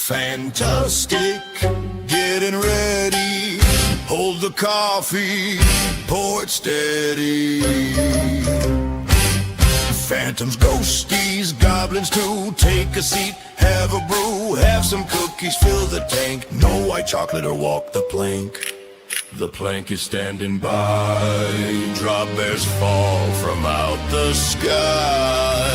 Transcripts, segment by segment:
Fantastic, getting ready. Hold the coffee, pour it steady. Phantoms, ghosties, goblins too. Take a seat, have a brew, have some cookies, fill the tank. No white chocolate or walk the plank. The plank is standing by. Drop bears fall from out the sky.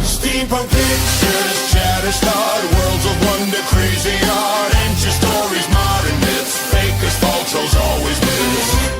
Steampunk pictures, chatter start, worlds of wonder, crazy art, ancient stories, modern myths, fakers, false shows always miss.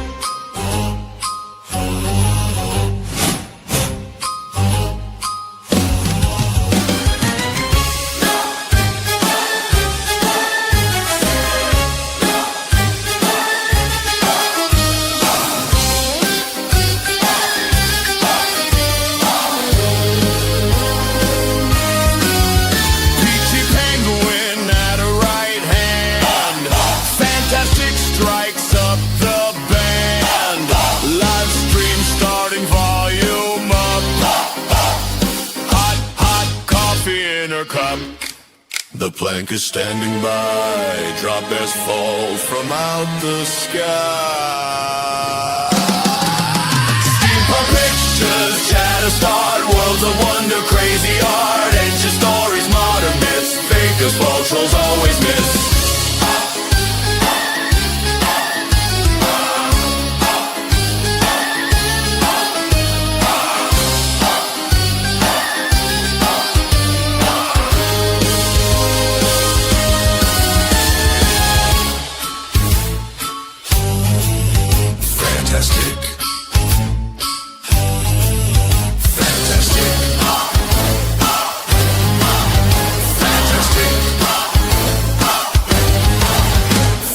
The plank is standing by, drop bears fall from out the sky. Steampunk pictures, chatter start, worlds of wonder, crazy art, ancient stories, modern myths, fakers, false shows always miss.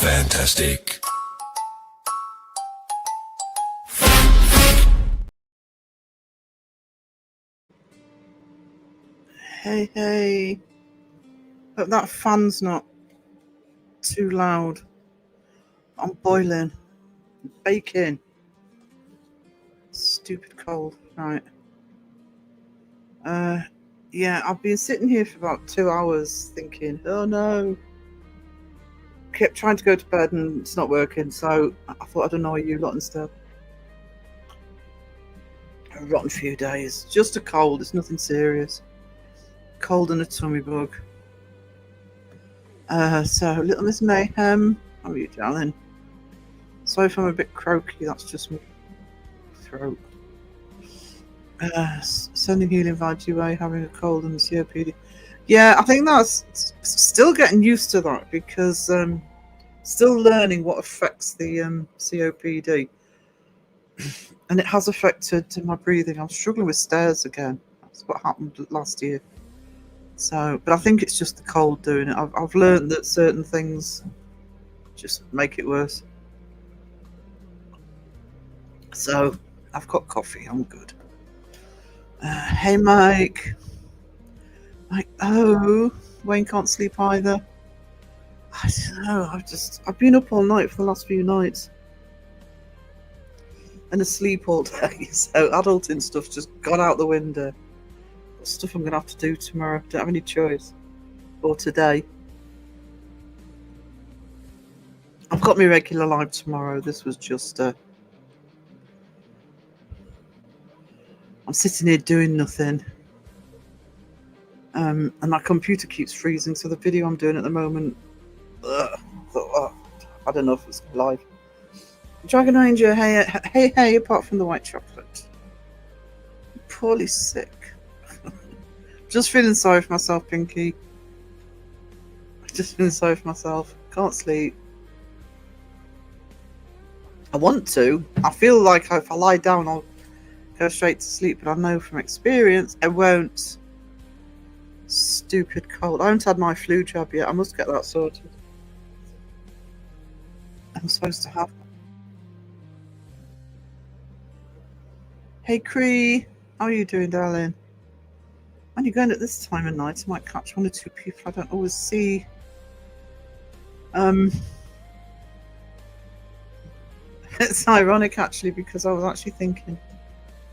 Fantastic. Hey, hey. Hope that fan's not too loud. I'm boiling. Baking. Stupid cold. Right. Yeah, I've been sitting here for about 2 hours thinking, oh no. Kept trying to go to bed and it's not working, so I thought I'd annoy you lot instead. A rotten few days. Just a cold, it's nothing serious. Cold and a tummy bug. So, Little Miss Mayhem, how are you, darling? Sorry if I'm a bit croaky, that's just my throat. Sending healing vibes your way, having a cold and COPD. Yeah, I think that's still getting used to that because still learning what affects the COPD. And it has affected my breathing. I'm struggling with stairs again. That's what happened last year. So, but I think it's just the cold doing it. I've learned that certain things just make it worse. So, I've got coffee. I'm good. Hey, Mike. Like, oh, Wayne can't sleep either. I don't know. I've been up all night for the last few nights and asleep all day. So adulting stuff's just gone out the window. Stuff I'm gonna have to do tomorrow. Don't have any choice. Or today. I've got my regular live tomorrow. This was just I'm sitting here doing nothing. And my computer keeps freezing, so the video I'm doing at the moment, I don't know if it's live. Dragon Ranger, hey, apart from the white chocolate. I'm poorly sick. Just feeling sorry for myself, Pinky. Just feeling sorry for myself. Can't sleep. I want to. I feel like if I lie down, I'll go straight to sleep, but I know from experience I won't. Stupid cold. I haven't had my flu jab yet. I must get that sorted. I'm supposed to have. Hey, Cree. How are you doing, darling? When you're going at this time of night, I might catch one or two people I don't always see. It's ironic, actually, because I was actually thinking,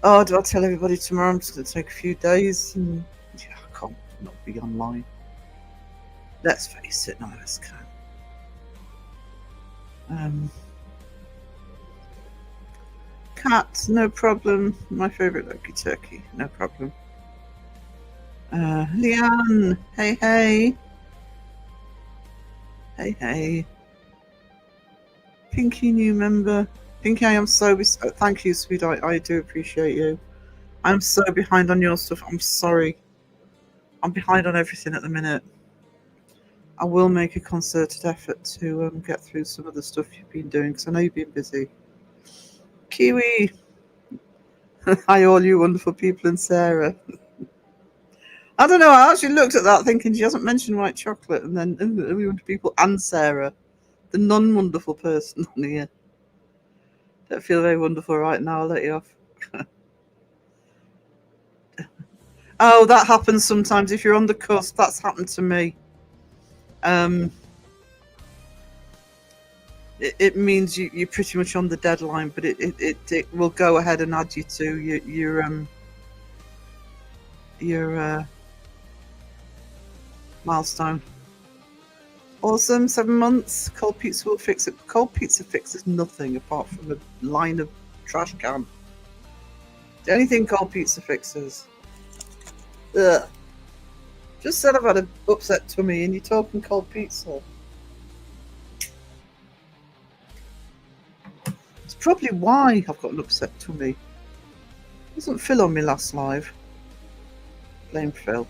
oh, do I tell everybody tomorrow I'm just going to take a few days? And yeah, I can't not be online. Let's face it, none of us can. Cat, no problem. My favourite Loki turkey, no problem. Leanne, hey, hey. Hey, hey. Pinky, new member. Pinky, I am so... thank you, sweetheart. I do appreciate you. I'm so behind on your stuff. I'm sorry. I'm behind on everything at the minute. I will make a concerted effort to get through some of the stuff you've been doing, because I know you've been busy. Kiwi! Hi, all you wonderful people, and Sarah. I don't know, I actually looked at that thinking she hasn't mentioned white chocolate, and then people and Sarah, the non-wonderful person on here. Don't feel very wonderful right now, I'll let you off. Oh, that happens sometimes if you're on the cusp. That's happened to me. It means you're pretty much on the deadline, but it will go ahead and add you to your milestone. Awesome, 7 months. Cold pizza will fix it. Cold pizza fixes nothing apart from a line of trash can. The only thing cold pizza fixes. Ugh. Just said I've had an upset tummy and you're talking cold pizza. It's probably why I've got an upset tummy. Wasn't Phil on me last live? Blame Phil.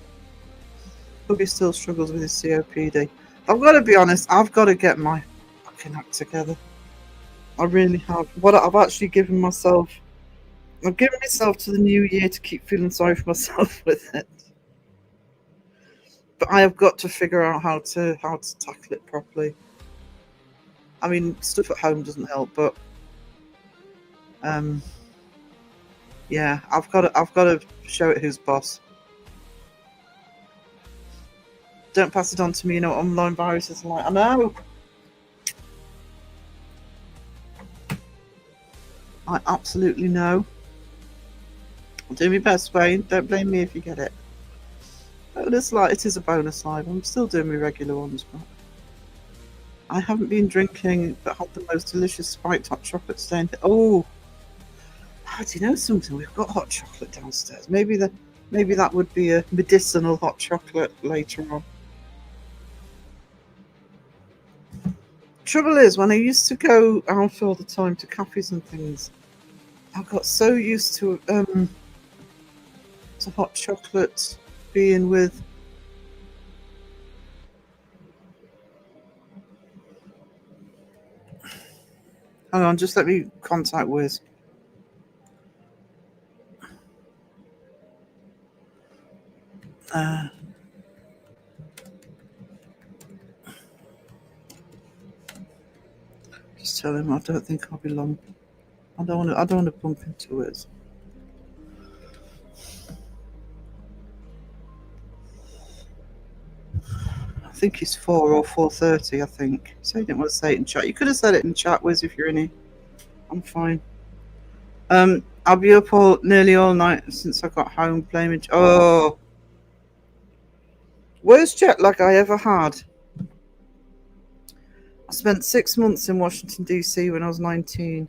Buggy still struggles with his COPD. I've got to be honest, I've got to get my fucking act together. I really have. What I've actually given myself, I've given myself to the new year to keep feeling sorry for myself with it. But I have got to figure out how to tackle it properly. I mean, stuff at home doesn't help, but yeah, I've got to show it who's boss. Don't pass it on to me, you know what online viruses are like. I know. I absolutely know. I'll do my best, Wayne. Don't blame me if you get it. Bonus live. It is a bonus live. I'm still doing my regular ones, but I haven't been drinking, but had the most delicious spiked hot chocolate stain. Oh, do you know something? We've got hot chocolate downstairs. Maybe that would be a medicinal hot chocolate later on. Trouble is, when I used to go out all the time to cafes and things, I got so used to hot chocolate being with. Hang on, just let me contact Wiz. Just tell him I don't think I'll be long. I don't want to bump into it. I think it's 4 or 4:30. I think. So you didn't want to say it in chat. You could have said it in chat, Wiz, if you're in here. I'm fine. I'll be up nearly all night since I got home playing. Oh, worst jet lag I ever had. I spent 6 months in Washington DC when I was 19.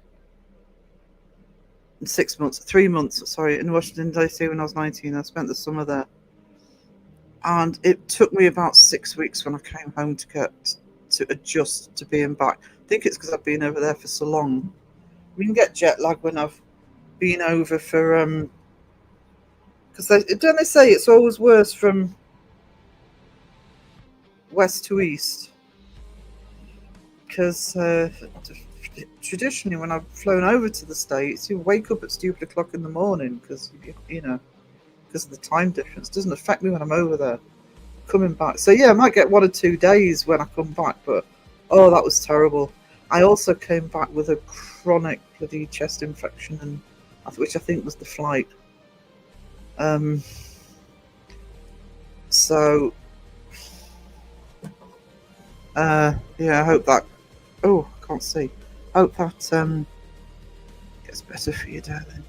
3 months, sorry, in Washington DC when I was 19. I spent the summer there. And it took me about 6 weeks when I came home to adjust to being back. I think it's because I've been over there for so long. We can get jet lag when I've been over for because don't they say it's always worse from west to east? Because traditionally, when I've flown over to the States, you wake up at stupid o'clock in the morning because because of the time difference. It doesn't affect me when I'm over there. Coming back, so yeah, I might get 1 or 2 days when I come back, but oh, that was terrible. I also came back with a chronic bloody chest infection, and which I think was the flight. So yeah, I hope that. Oh, I can't see. Hope that gets better for you, darling.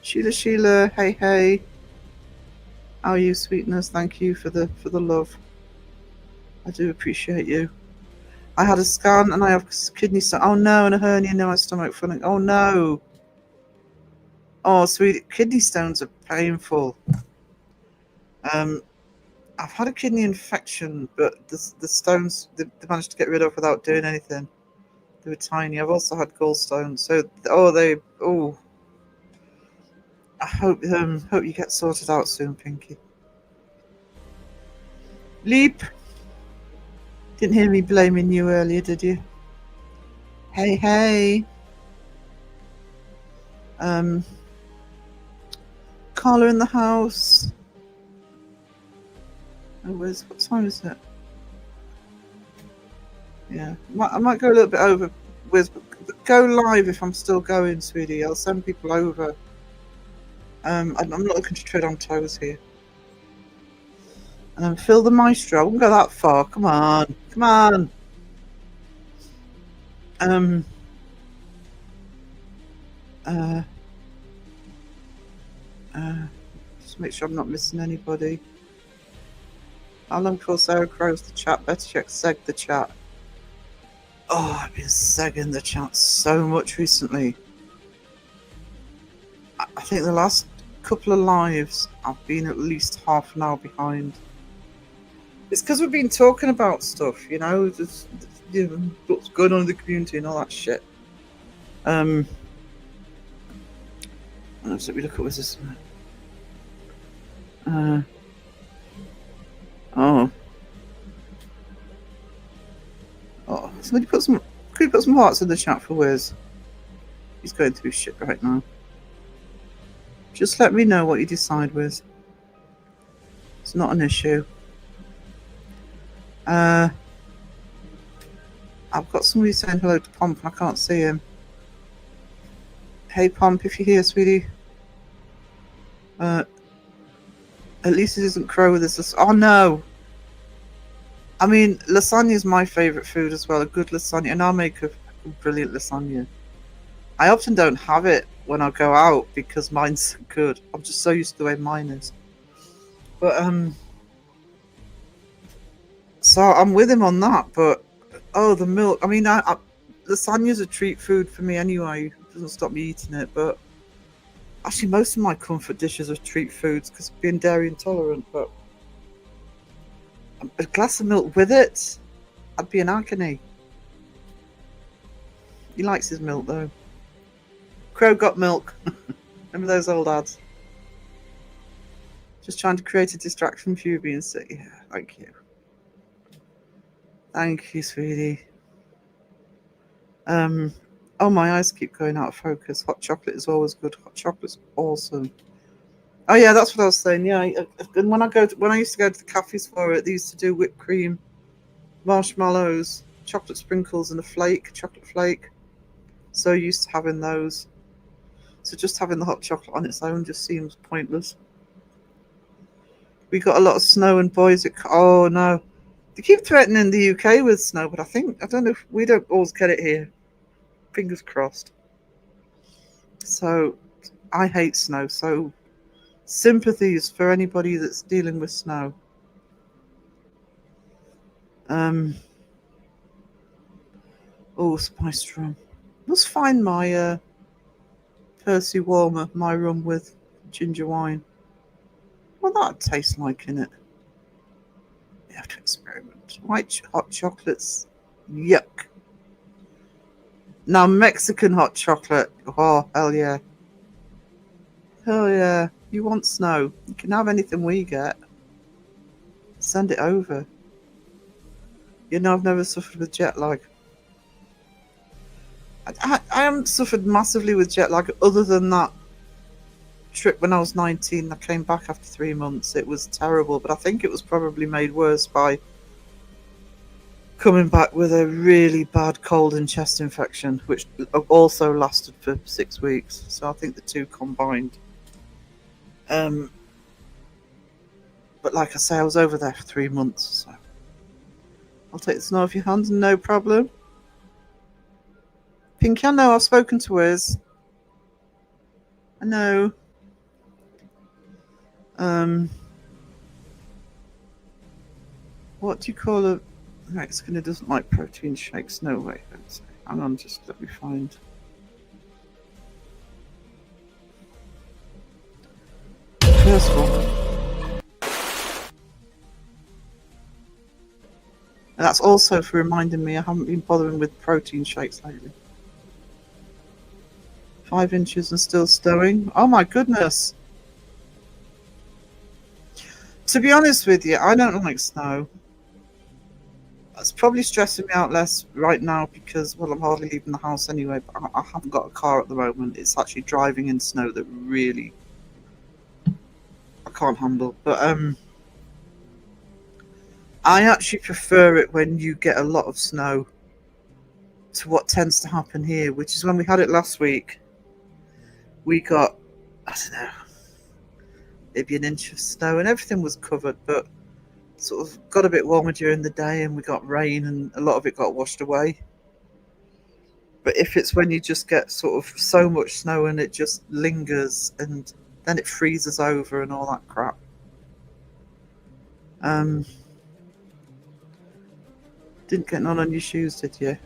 Sheila, hey. How are you, sweetness? Thank you for the love. I do appreciate you. I had a scan and I have kidney stone. Oh no, and a hernia in my stomach filling. Oh no. Oh, sweet. Kidney stones are painful. Um, I've had a kidney infection, but the stones they managed to get rid of without doing anything. They were tiny. I've also had gallstones. So I hope you get sorted out soon, Pinky. Leap. Didn't hear me blaming you earlier, did you? Hey, hey. Carla in the house. Oh, what time is it? Yeah, I might go a little bit over. Go live if I'm still going, sweetie. I'll send people over. I'm not looking to tread on toes here. Phil the Maestro. I won't go that far. Come on, come on. Just make sure I'm not missing anybody. How long before Sarah grows the chat? Better check seg the chat. Oh, I've been segging the chat so much recently. I think the last couple of lives I've been at least half an hour behind. It's because we've been talking about stuff, just what's going on in the community and all that shit. Let's let me look at what's this. Somebody could you put some hearts in the chat for Wiz? He's going through shit right now. Just let me know what you decide, Wiz. It's not an issue. I've got somebody saying hello to Pomp and I can't see him. Hey Pomp, if you're here, sweetie. At least it isn't crow with this. Oh no! I mean, lasagna is my favourite food as well. A good lasagna, and I'll make a brilliant lasagna. I often don't have it when I go out because mine's good. I'm just so used to the way mine is. But so I'm with him on that. But the milk. I mean, lasagna's a treat food for me anyway. It doesn't stop me eating it. But actually, most of my comfort dishes are treat foods because being dairy intolerant. But a glass of milk with it, I'd be in agony. He likes his milk though. Crow got milk. Remember those old ads? Just trying to create a distraction for you being sick. Yeah, thank you. Thank you, sweetie. Oh, my eyes keep going out of focus. Hot chocolate is always good. Hot chocolate's awesome. Oh yeah, that's what I was saying. Yeah, and when I used to go to the cafes for it, they used to do whipped cream, marshmallows, chocolate sprinkles, and a chocolate flake. So used to having those. So just having the hot chocolate on its own just seems pointless. We got a lot of snow and boys. Oh no, they keep threatening the UK with snow, but I don't know if we don't always get it here. Fingers crossed. So I hate snow. So sympathies for anybody that's dealing with snow. Spiced rum. Let's find my Percy warmer, my rum with ginger wine. What that tastes like in it? You have to experiment. White hot chocolates. Yuck. Now Mexican hot chocolate. Oh, hell yeah. Hell yeah. You want snow? You can have anything we get. Send it over. I've never suffered with jet lag. I haven't suffered massively with jet lag other than that trip when I was 19. I came back after 3 months. It was terrible, but I think it was probably made worse by coming back with a really bad cold and chest infection, which also lasted for 6 weeks. So I think the two combined. But like I say, I was over there for 3 months, so I'll take the snow off your hands, no problem. Pinky, I know I've spoken to Wiz. I know. What do you call it? Right, Skinner doesn't like protein shakes. No way. Hang on, just let me find. First one. And that's also for reminding me I haven't been bothering with protein shakes lately. 5 inches and still stowing. Oh my goodness. To be honest with you, I don't like snow. It's probably stressing me out less right now because, well, I'm hardly leaving the house anyway, but I haven't got a car at the moment. It's actually driving in snow that really I can't handle. But I actually prefer it when you get a lot of snow to what tends to happen here, which is when we had it last week. We got, I don't know, maybe an inch of snow and everything was covered, but sort of got a bit warmer during the day and we got rain and a lot of it got washed away. But if it's when you just get sort of so much snow and it just lingers and then it freezes over and all that crap. Didn't get none on your shoes, did you?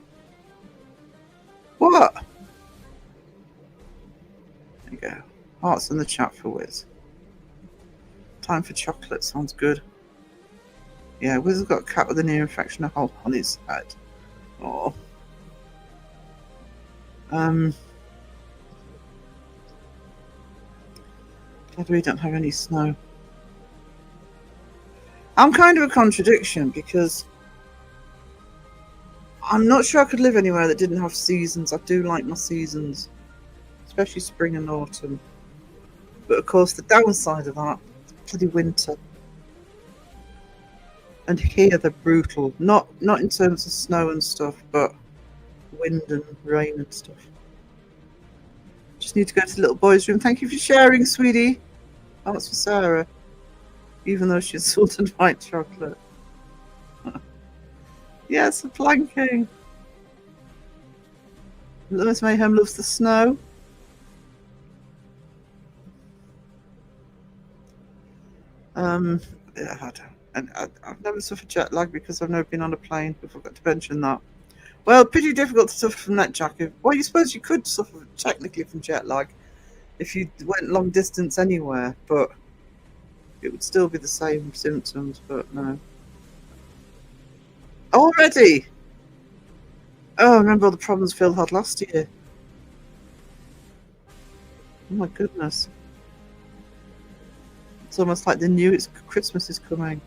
What? There you go. Hearts in the chat for Wiz. Time for chocolate, sounds good. Yeah, Wiz has got a cat with an ear infection on his head. Oh. Glad we don't have any snow. I'm kind of a contradiction because I'm not sure I could live anywhere that didn't have seasons. I do like my seasons, especially spring and autumn. But of course, the downside of that is bloody winter. And here they're brutal. Not in terms of snow and stuff, but wind and rain and stuff. Just need to go to the little boy's room. Thank you for sharing, sweetie. Oh, that's for Sarah. Even though she's salt and white chocolate. Yes, the planking. Lewis Mayhem loves the snow. Yeah, I don't. And I've never suffered jet lag because I've never been on a plane. I forgot to mention that. Well, pretty difficult to suffer from that, Jack. Well, you suppose you could suffer technically from jet lag if you went long distance anywhere, but it would still be the same symptoms. But no. Already? Oh, I remember all the problems Phil had last year. Oh my goodness. It's almost like they knew Christmas is coming.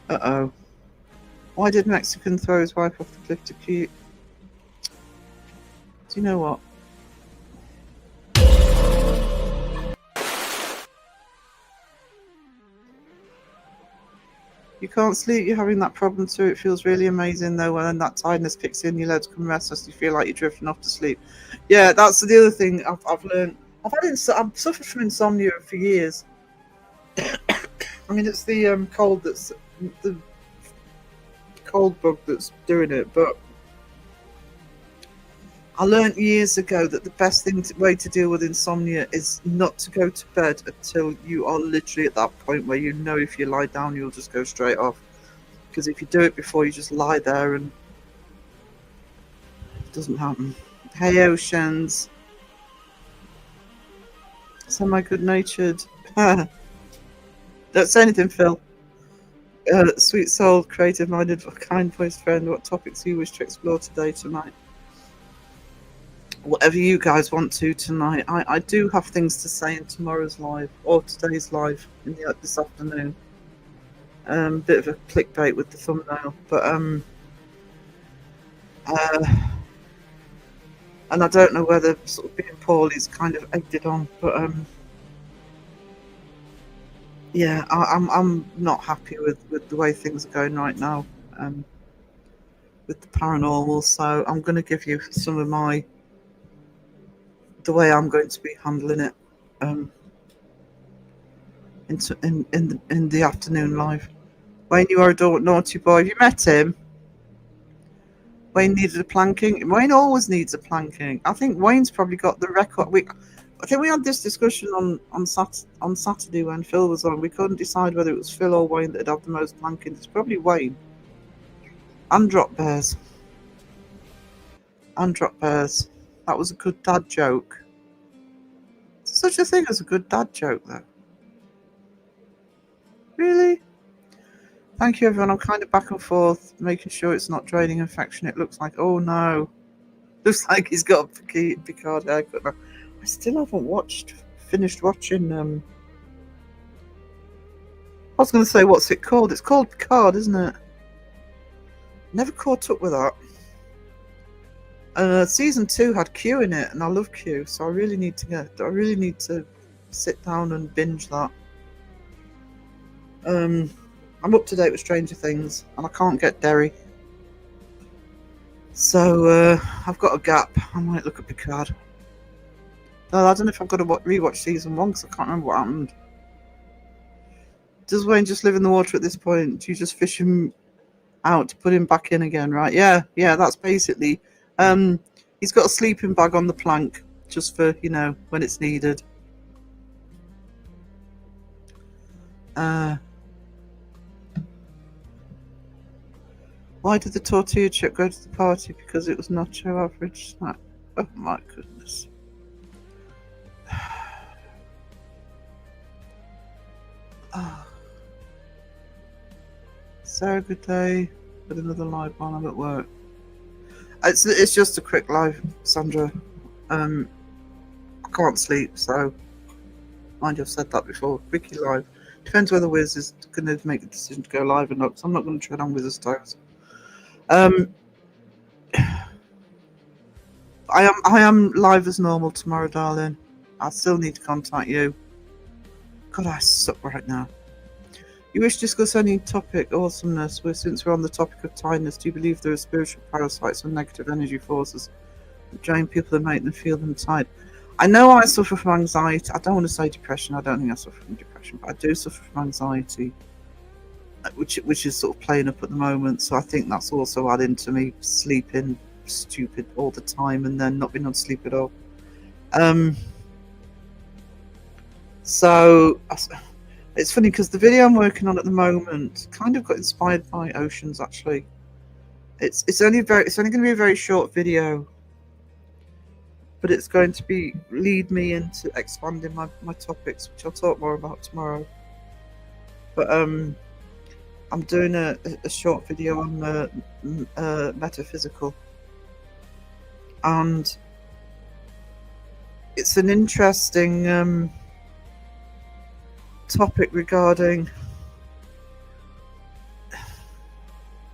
Uh-oh. Why did Mexican throw his wife off the cliff to cute? Do you know what? You can't sleep, you're having that problem too. It feels really amazing though when that tiredness kicks in, your legs become restless, you feel like you're drifting off to sleep. Yeah, that's the other thing I've learned. I've suffered from insomnia for years. I mean, it's the cold that's the cold bug that's doing it, but I learned years ago that the best way to deal with insomnia is not to go to bed until you are literally at that point where you know if you lie down you'll just go straight off. Because if you do it before, you just lie there and it doesn't happen. Hey, Oceans. Semi-good-natured. Don't say anything, Phil. Sweet soul, creative-minded, kind-voiced friend, what topics do you wish to explore tonight? Whatever you guys want to tonight. I do have things to say in tomorrow's live, or today's live, this afternoon. Bit of a clickbait with the thumbnail, but and I don't know whether sort of being poorly's kind of egged it on, but yeah, I'm not happy with the way things are going right now, with the paranormal. So I'm going to give you some of the way I'm going to be handling it, in the afternoon live. Wayne, you are a naughty boy. Have you met him? Wayne needed a planking. Wayne always needs a planking. I think Wayne's probably got the record. I think we had this discussion on Saturday when Phil was on. We couldn't decide whether it was Phil or Wayne that had the most planking. It's probably Wayne. And drop bears. And drop bears. That was a good dad joke. Is there such a thing as a good dad joke, though? Really? Thank you, everyone. I'm kind of back and forth, making sure it's not draining infection. It looks like, oh no. Looks like he's got a Picard haircut now. I still haven't finished watching. I was going to say, what's it called? It's called Picard, isn't it? Never caught up with that. Season 2 had Q in it, and I love Q, so I really need to sit down and binge that. I'm up to date with Stranger Things, and I can't get Derry. So I've got a gap. I might look at Picard. No, I don't know if I've got to rewatch season 1 because I can't remember what happened. Does Wayne just live in the water at this point? Do you just fish him out to put him back in again, right? Yeah, that's basically... he's got a sleeping bag on the plank just for, when it's needed. Why did the tortilla chip go to the party? Because it was not your average snack. Oh my goodness. Sarah, good day. With another live while I'm at work. It's just a quick live, Sandra. I can't sleep, so mind you, I've said that before. Quickie live. Depends whether Wiz is going to make a decision to go live or not, because I'm not going to tread on Wiz's toes. I am live as normal tomorrow, darling. I still need to contact you. God, I suck right now. You wish to discuss any topic, awesomeness, since we're on the topic of tiredness, do you believe there are spiritual parasites or negative energy forces that drain people and make them feel them tired? I know I suffer from anxiety. I don't want to say depression. I don't think I suffer from depression, but I do suffer from anxiety, which is sort of playing up at the moment. So I think that's also adding to me sleeping stupid all the time and then not being able to sleep at all. So it's funny because the video I'm working on at the moment kind of got inspired by oceans. Actually, it's only going to be a very short video, but it's going to lead me into expanding my topics, which I'll talk more about tomorrow. But I'm doing a short video on metaphysical, and it's an interesting topic regarding,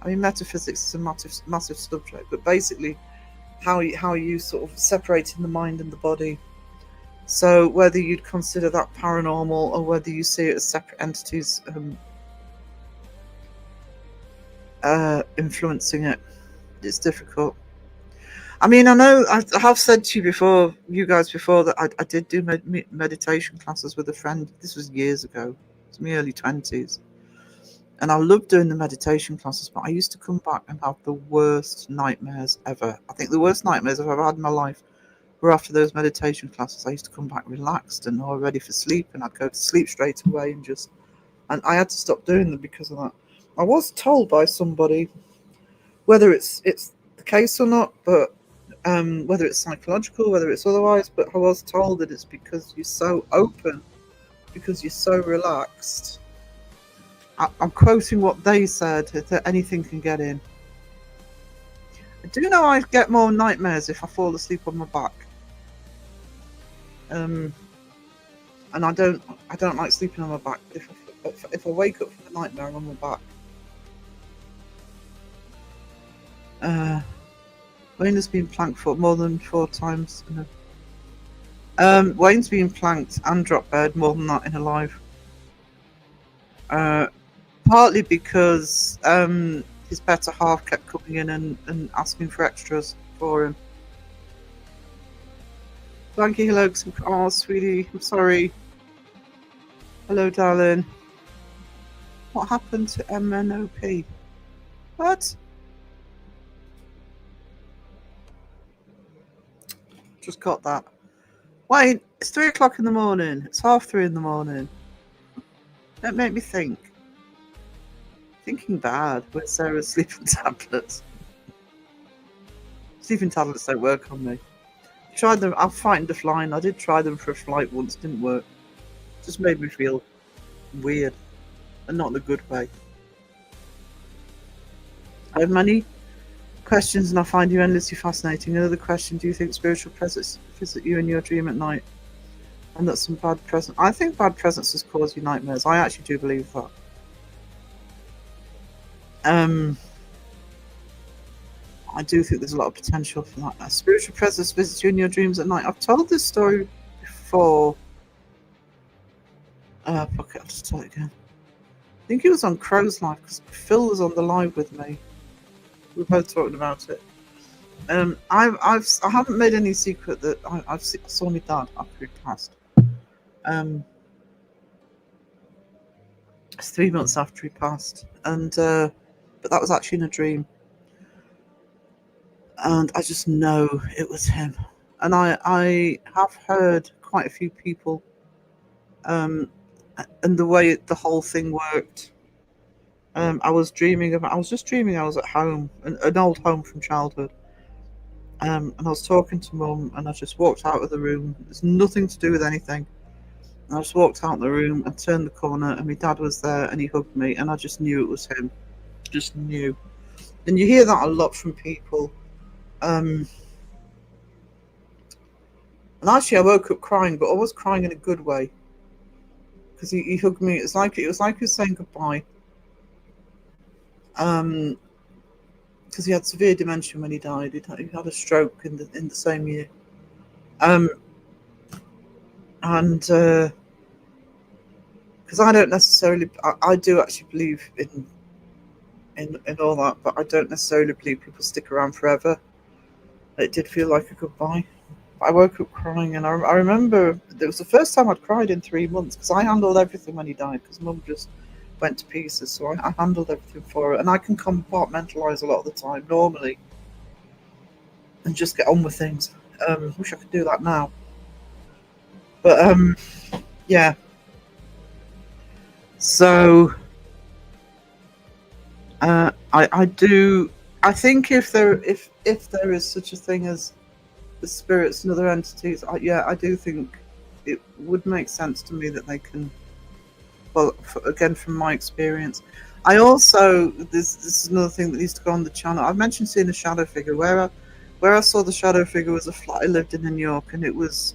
metaphysics is a massive subject, but basically how you sort of separating the mind and the body. So whether you'd consider that paranormal or whether you see it as separate entities influencing it, it's difficult. I know I have said to you guys before, that I did do meditation classes with a friend. This was years ago. It was my early 20s. And I loved doing the meditation classes, but I used to come back and have the worst nightmares ever. I think the worst nightmares I've ever had in my life were after those meditation classes. I used to come back relaxed and all ready for sleep, and I'd go to sleep straight away and I had to stop doing them because of that. I was told by somebody, whether it's the case or not, but whether it's psychological, whether it's otherwise, but I was told that it's because you're so open, because you're so relaxed. I'm quoting what they said, that anything can get in. I do know I get more nightmares if I fall asleep on my back. And I don't like sleeping on my back. If I wake up from the nightmare, I'm on my back. Wayne has been planked for more than 4 times. Wayne's been planked and drop bed more than that in a live. Partly because his better half kept coming in and asking for extras for him. Blanky, hello. Oh, sweetie, I'm sorry. Hello, darling. What happened to MNOP? What? Just got that. Wayne, it's 3 o'clock in the morning. It's 2:30 in the morning. Don't make me think. Thinking bad with Sarah's sleeping tablets. Sleeping tablets don't work on me. Tried them. I'm fighting the flying. I did try them for a flight once. Didn't work. Just made me feel weird, and not in a good way. I have many questions, and I find you endlessly fascinating. Another question: do you think spiritual presence visit you in your dream at night, and that some bad presence? I think bad presences cause you nightmares. I actually do believe that. I do think there's a lot of potential for that. A spiritual presence visits you in your dreams at night. I've told this story before. Fuck it, I'll just tell it again. I think it was on Crow's Life because Phil was on the live with me. We were both talking about it. I haven't made any secret that I saw my dad after he passed. It's 3 months after he passed, and but that was actually in a dream. And I just know it was him. And I have heard quite a few people, and the way the whole thing worked. I was just dreaming I was at home, an old home from childhood. And I was talking to Mum, and I just walked out of the room. It's nothing to do with anything. And I just walked out of the room and turned the corner, and my dad was there, and he hugged me, and I just knew it was him. Just knew. And you hear that a lot from people. And actually, I woke up crying, but I was crying in a good way because he hugged me. It was like he was saying goodbye. Because he had severe dementia when he died. He had a stroke in the same year. And because I don't necessarily, I do actually believe in all that, but I don't necessarily believe people stick around forever. It did feel like a goodbye. I woke up crying, and I remember it was the first time I'd cried in 3 months because I handled everything when he died because Mum just went to pieces, so I handled everything for her, and I can compartmentalise a lot of the time normally and just get on with things. Wish I could do that now, but yeah. So I do. I think if there is such a thing as the spirits and other entities, I do think it would make sense to me that they can. Well, again, from my experience, I also this is another thing that needs to go on the channel. I've mentioned seeing a shadow figure. Where I saw the shadow figure was a flat I lived in New York, and it was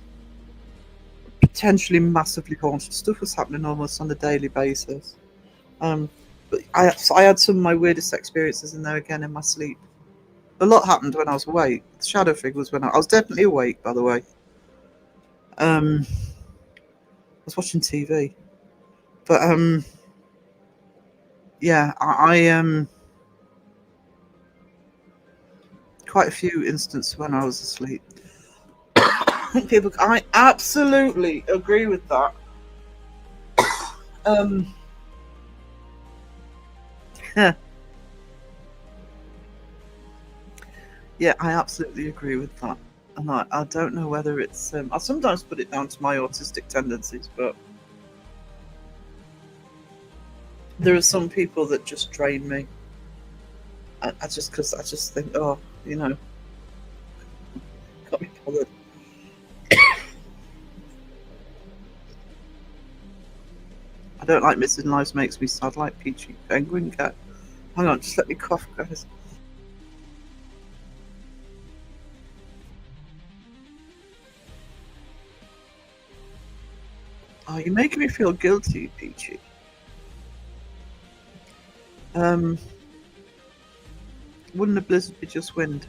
potentially massively haunted. Stuff was happening almost on a daily basis. But I had some of my weirdest experiences in there again in my sleep. A lot happened when I was awake. The shadow figure was when I was definitely awake, by the way. I was watching TV. But yeah, I quite a few instances when I was asleep. People, I absolutely agree with that. Yeah, I absolutely agree with that. And I don't know whether it's I sometimes put it down to my autistic tendencies, but there are some people that just drain me. Because I just think, oh, can't be bothered. I don't like missing lives, makes me sad like Peachy Penguin Cat. Hang on, just let me cough, guys. Oh, you're making me feel guilty, Peachy. Wouldn't a blizzard be just wind?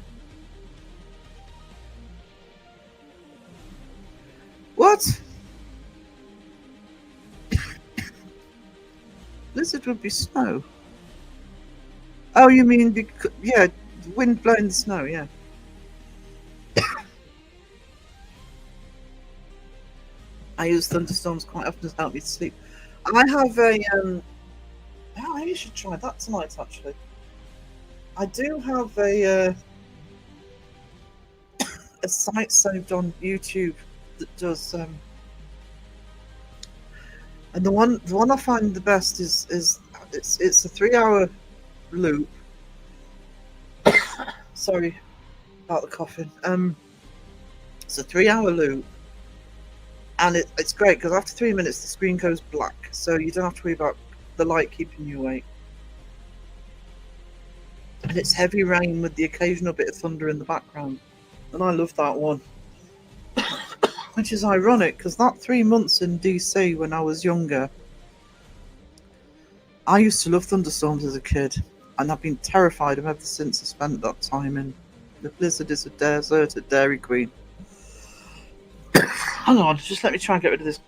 What? Blizzard would be snow. Oh, you mean yeah, wind blowing the snow, yeah. I use thunderstorms quite often to help me sleep. I have a oh, maybe you should try that tonight. Actually, I do have a site saved on YouTube that does and the one I find the best is it's a 3-hour loop. Sorry about the coughing. It's a 3-hour loop, and it's great because after 3 minutes the screen goes black, so you don't have to worry about the light keeping you awake. And it's heavy rain with the occasional bit of thunder in the background, and I love that one. Which is ironic because that 3 months in DC when I was younger, I used to love thunderstorms as a kid, and I've been terrified of them ever since I spent that time in the blizzard is a desert at Dairy Queen. Hang on, just let me try and get rid of this.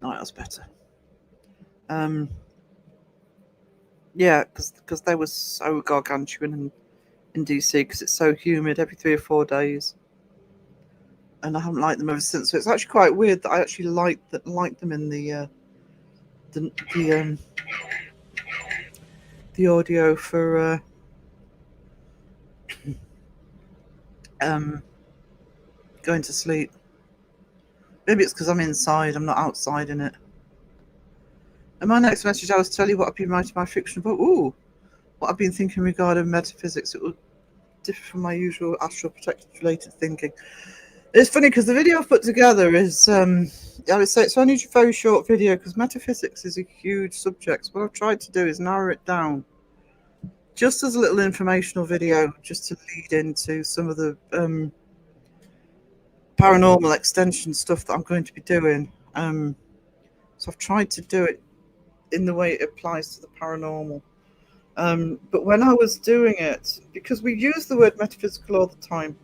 Right, that's better. Yeah, because they were so gargantuan in DC because it's so humid every 3 or 4 days, and I haven't liked them ever since. So it's actually quite weird that I actually liked them in the audio for going to sleep. Maybe it's because I'm inside, I'm not outside in it. And my next message, I was telling you what I've been writing my fiction about. Ooh, what I've been thinking regarding metaphysics. It will differ from my usual astral projection related thinking. It's funny because the video I've put together is, I would say it's only a very short video because metaphysics is a huge subject. So what I've tried to do is narrow it down just as a little informational video, just to lead into some of the paranormal extension stuff that I'm going to be doing. So I've tried to do it in the way it applies to the paranormal. But when I was doing it, because we use the word metaphysical all the time,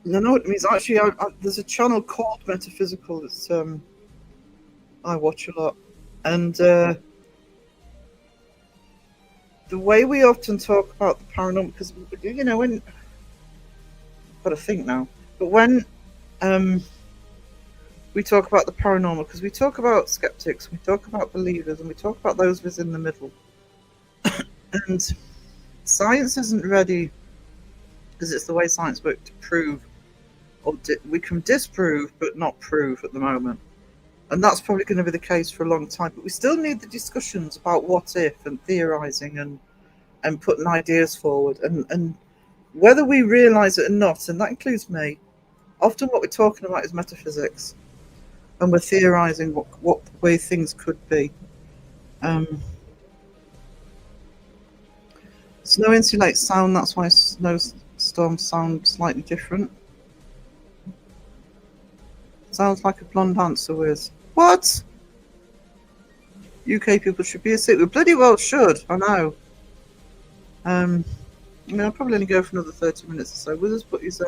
and I know what it means. Actually, there's a channel called Metaphysical that's I watch a lot, and the way we often talk about the paranormal, because when I've got to think now, but when we talk about the paranormal, because we talk about skeptics, we talk about believers, and we talk about those of us in the middle, and science isn't ready, because it's the way science works, to prove, or we can disprove but not prove at the moment, and that's probably going to be the case for a long time. But we still need the discussions about what if and theorizing and putting ideas forward, and whether we realize it or not, and that includes me, often what we're talking about is metaphysics, and we're theorizing what way things could be. Snow insulates sound, that's why snowstorms sound slightly different. Sounds like a blonde answer with what? UK people should be a sick. We bloody well should, I know. I mean, I'll probably only go for another 30 minutes or so. We'll just put his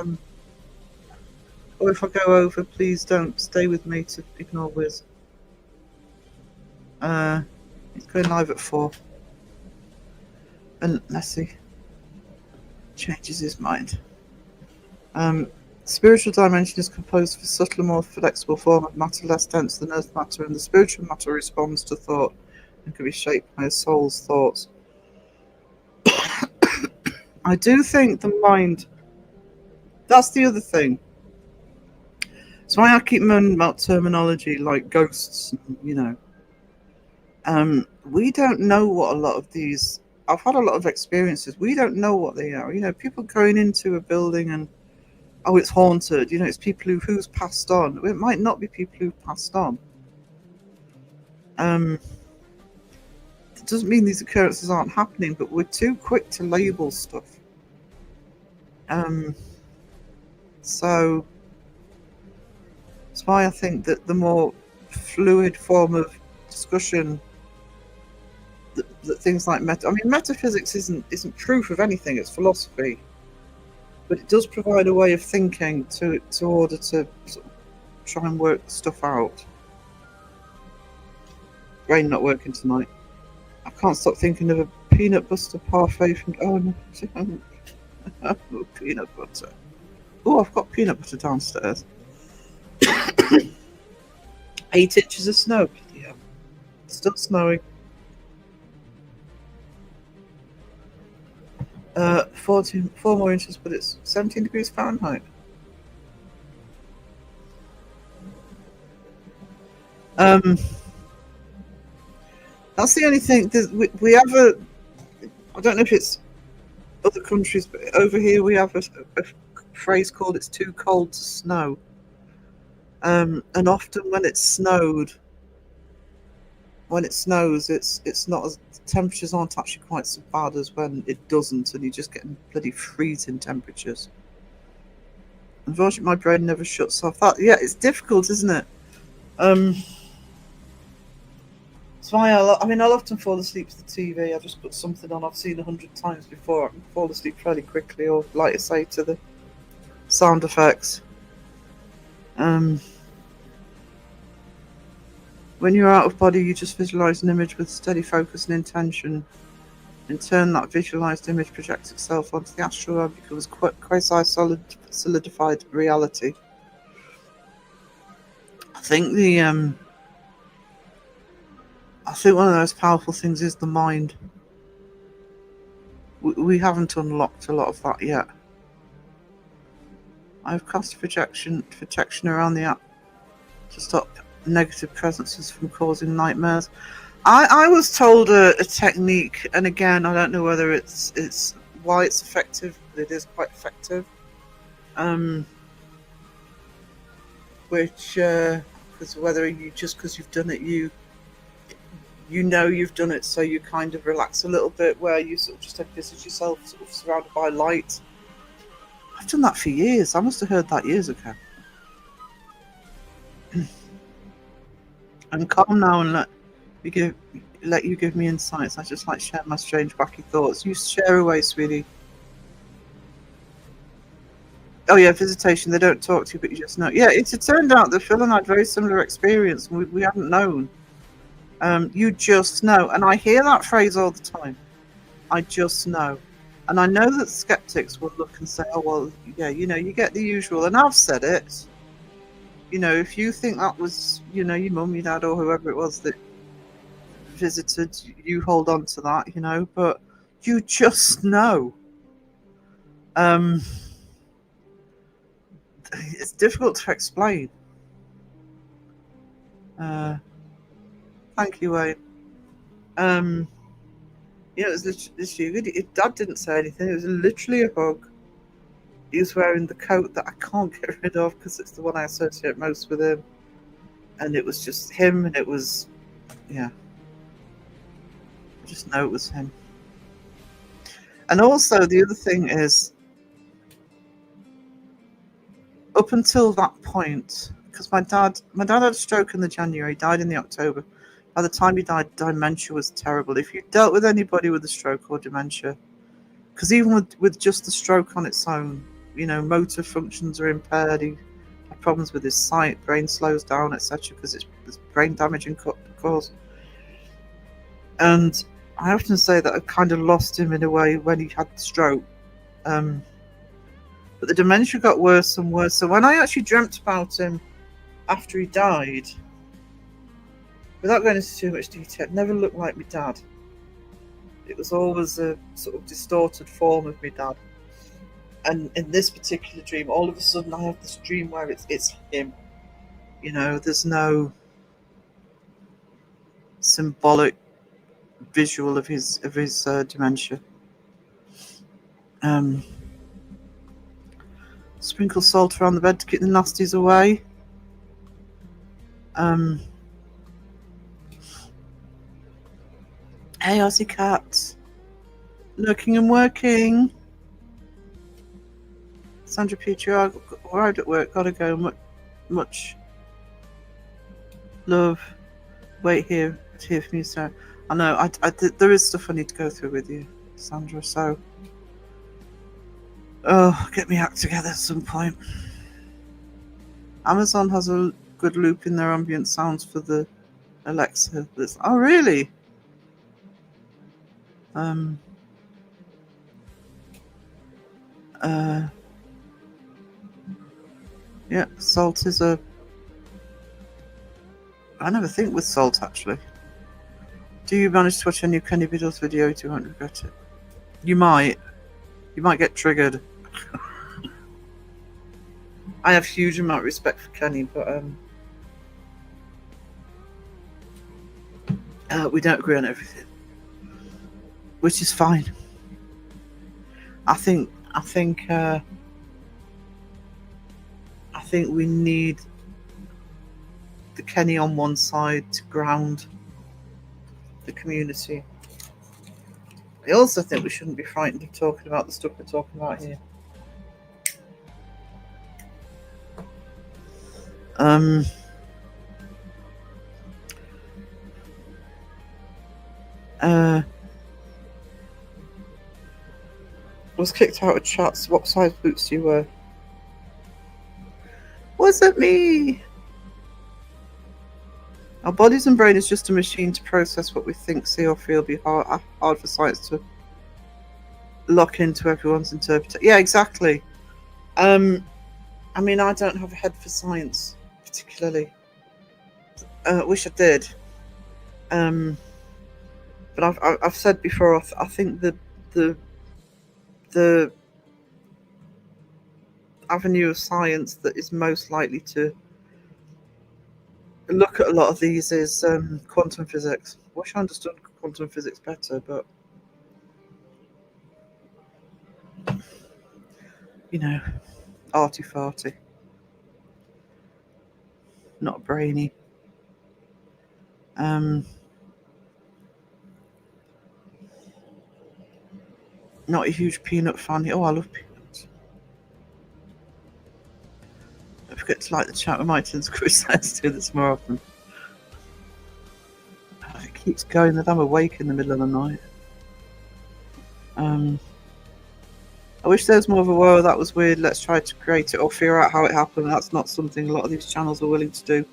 or if I go over, please don't stay with me to ignore Wiz. He's going live at 4. And let's see. Changes his mind. Spiritual dimension is composed of a subtler, more flexible form of matter less dense than earth matter, and the spiritual matter responds to thought and can be shaped by a soul's thoughts. I do think the mind, that's the other thing. That's why I keep moaning about terminology like ghosts, we don't know what a lot of these, I've had a lot of experiences, we don't know what they are. People going into a building and, oh, it's haunted, it's people who's passed on. It might not be people who've passed on. It doesn't mean these occurrences aren't happening, but we're too quick to label stuff. So that's why I think that the more fluid form of discussion, that things like metaphysics isn't proof of anything, it's philosophy. But it does provide a way of thinking to order to sort of try and work stuff out. Brain not working tonight. I can't stop thinking of a peanut butter parfait from. Oh no, peanut butter. Oh, I've got peanut butter downstairs. 8 inches of snow. Yeah, it's still snowing. 4 more inches, but it's 17 degrees Fahrenheit. That's the only thing. We have I don't know if it's other countries, but over here we have a phrase called "it's too cold to snow." And often when it snows, it's not as temperatures aren't actually quite so bad as when it doesn't, and you're just getting bloody freezing temperatures. Unfortunately, my brain never shuts off. It's difficult, isn't it? That's why I'll often fall asleep to the TV. I just put something on I've seen 100 times before. I can fall asleep fairly quickly, or like I say, to the sound effects. When you're out of body, you just visualize an image with steady focus and intention. In turn, that visualized image projects itself onto the astral realm, becomes quasi-solidified reality. I think one of the most powerful things is the mind. We haven't unlocked a lot of that yet. I've cast protection around the app to stop negative presences from causing nightmares. I was told a technique, and again, I don't know whether it's why it's effective, but it is quite effective. Which, because whether you just because you've done it, you know you've done it, so you kind of relax a little bit, where you sort of just envisage yourself sort of surrounded by light. I've done that for years. I must have heard that years ago. I'm calm now and let you give me insights. I just like share my strange, wacky thoughts. You share away, sweetie. Oh yeah, visitation. They don't talk to you, but you just know. Yeah, it turned out that Phil and I had very similar experience. We hadn't known. You just know, and I hear that phrase all the time. I just know, and I know that skeptics will look and say, "Oh well, yeah, you get the usual." And I've said it. If you think that was, your mum, your dad, or whoever it was that visited, you hold on to that, but you just know. It's difficult to explain. Thank you, Wayne. It was literally, Dad didn't say anything. It was literally a hug. He was wearing the coat that I can't get rid of because it's the one I associate most with him. And it was just him, and it was, yeah. I just know it was him. And also, the other thing is, up until that point, because my dad had a stroke in the January, died in the October. By the time he died, dementia was terrible. If you dealt with anybody with a stroke or dementia, because even with just the stroke on its own, motor functions are impaired. He had problems with his sight, brain slows down, etc., because it's brain damage and cause. And I often say that I kind of lost him in a way when he had the stroke. But the dementia got worse and worse. So when I actually dreamt about him after he died, without going into too much detail, it never looked like my dad. It was always a sort of distorted form of my dad. And in this particular dream, all of a sudden I have this dream where it's him. There's no symbolic visual of his dementia. Sprinkle salt around the bed to keep the nasties away. Hey, Aussie cat. Looking and working. Sandra Petrie, arrived at work, gotta go. Much love. Wait here to hear from you, sir. I know, there is stuff I need to go through with you, Sandra, so get me act together at some point. Amazon has a good loop in their ambient sounds for the Alexa. Oh, really? Yeah, salt is I never think with salt, actually. Do you manage to watch a new Kenny Biddles video? You won't regret it. You might. You might get triggered. I have huge amount of respect for Kenny, but we don't agree on everything, which is fine. I think we need the Kenny on one side to ground the community. I also think we shouldn't be frightened of talking about the stuff we're talking about here. Was kicked out of chats. What size boots do you wear? Was it me? Our bodies and brain is just a machine to process what we think, see, or feel. Be hard for science to lock into everyone's interpretation. Yeah, exactly. I mean, I don't have a head for science particularly. Wish I did. But I've said before. I think the avenue of science that is most likely to look at a lot of these is quantum physics. Wish I understood quantum physics better, but you know, arty farty, not brainy. Not a huge peanut fan. Oh, I love peanuts. Don't forget to like the chat with my tins Chris. Let's do this more often. It keeps going that I'm awake in the middle of the night. I wish there was more of a whoa, that was weird, let's try to create it or figure out how it happened. That's not something a lot of these channels are willing to do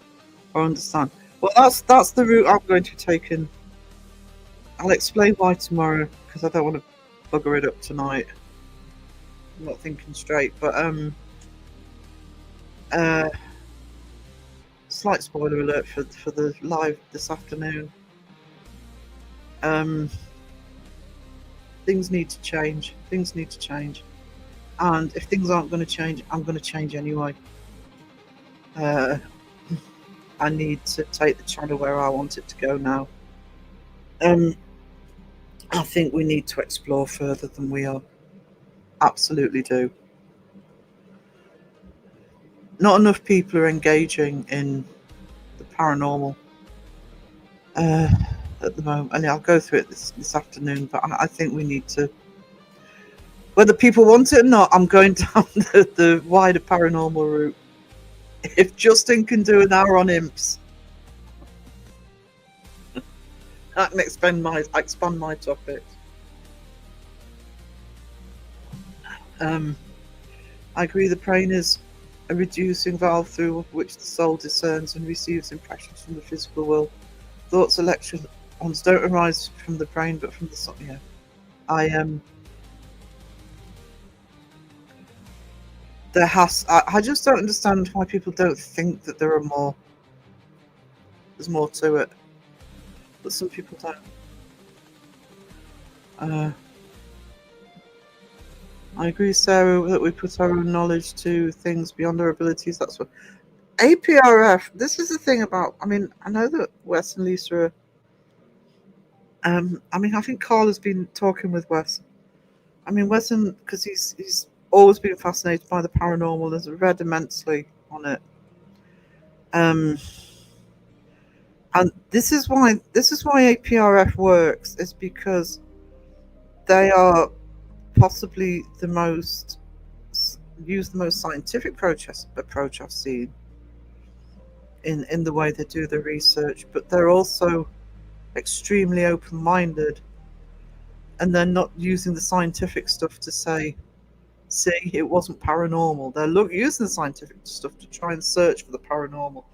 or understand. Well, that's the route I'm going to be taking. I'll explain why tomorrow, because I don't want to bugger it up tonight. I'm not thinking straight, but slight spoiler alert for the live this afternoon. Things need to change. Things need to change. And if things aren't going to change, I'm going to change anyway. I need to take the channel where I want it to go now. I think we need to explore further than we are. Absolutely do. Not enough people are engaging in the paranormal at the moment. And I'll go through it this afternoon, but I think we need to, whether people want it or not, I'm going down the wider paranormal route. If Justin can do an hour on imps, I can expand my topics. I agree the brain is a reducing valve through which the soul discerns and receives impressions from the physical world. Thoughts, electrons don't arise from the brain but from the soul. Yeah. I just don't understand why people don't think that there's more to it. But some people don't. I agree, Sarah, that we put our own knowledge to things beyond our abilities. That's what APRF. This is the thing about. I mean, I know that Wes and Lisa are. I mean, I think Carl has been talking with Wes. I mean, Wes, because he's always been fascinated by the paranormal. Has read immensely on it. And this is why APRF works, is because they are possibly the most scientific approach I've seen in the way they do the research, but they're also extremely open-minded, and they're not using the scientific stuff to say, see, it wasn't paranormal. They're using the scientific stuff to try and search for the paranormal.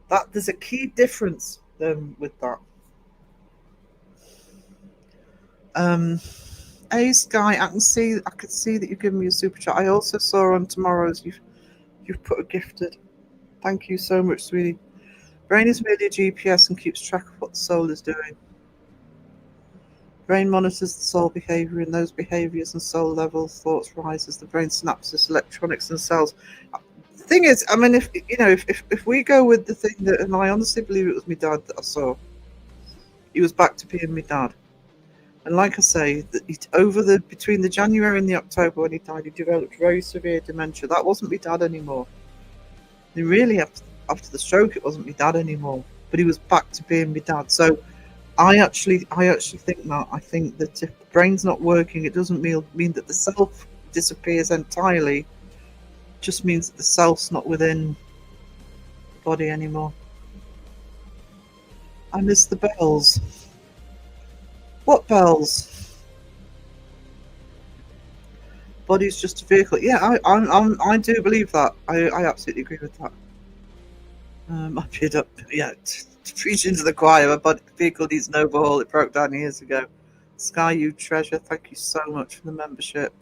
That there's a key difference with that. Hey Sky, I can see that you've given me a super chat. I also saw on tomorrow's you've put a gifted. Thank you so much, sweetie. Brain is merely a GPS and keeps track of what the soul is doing. Brain monitors the soul behavior, and those behaviors and soul level thoughts rise as the brain synapses, electronics, and cells. The thing is, I mean, if we go with the thing that, and I honestly believe it was my dad that I saw, he was back to being my dad. And like I say, between the January and the October when he died, he developed very severe dementia. That wasn't my dad anymore. And really, after the stroke, it wasn't my dad anymore. But he was back to being my dad. So I actually think that. I think that if the brain's not working, it doesn't mean that the self disappears entirely. It just means that the self's not within the body anymore. I miss the bells. What bells? Body's just a vehicle. Yeah, I do believe that. I absolutely agree with that. I appeared up, to preach into the choir. My body vehicle needs an overhaul. It broke down years ago. Sky, you treasure. Thank you so much for the membership.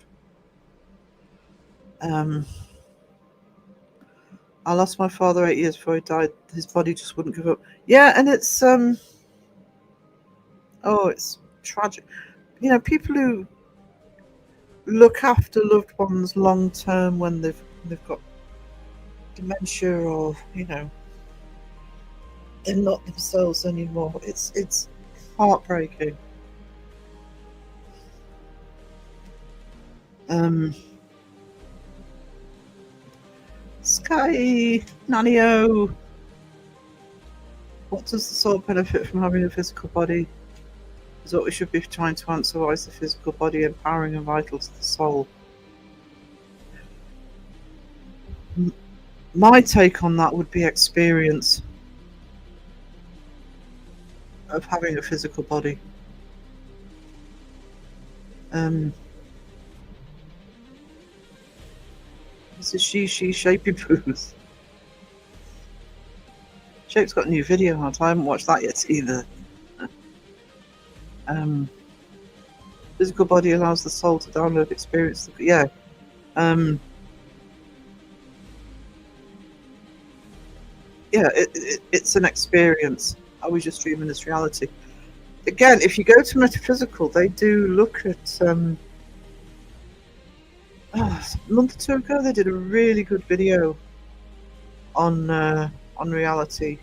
I lost my father 8 years before he died. His body just wouldn't give up. Yeah, and it's it's tragic. People who look after loved ones long term when they've got dementia, or they're not themselves anymore. It's heartbreaking. Sky Nanio. What does the soul benefit from having a physical body? Is what we should be trying to answer. Why is the physical body empowering and vital to the soul? My take on that would be experience of having a physical body. This is she Shapey Poos. Shape's got a new video out. I haven't watched that yet either. Physical body allows the soul to download experience. It's an experience. Are we just dreaming this reality? Again, if you go to metaphysical, they do look at. A month or two ago, they did a really good video on reality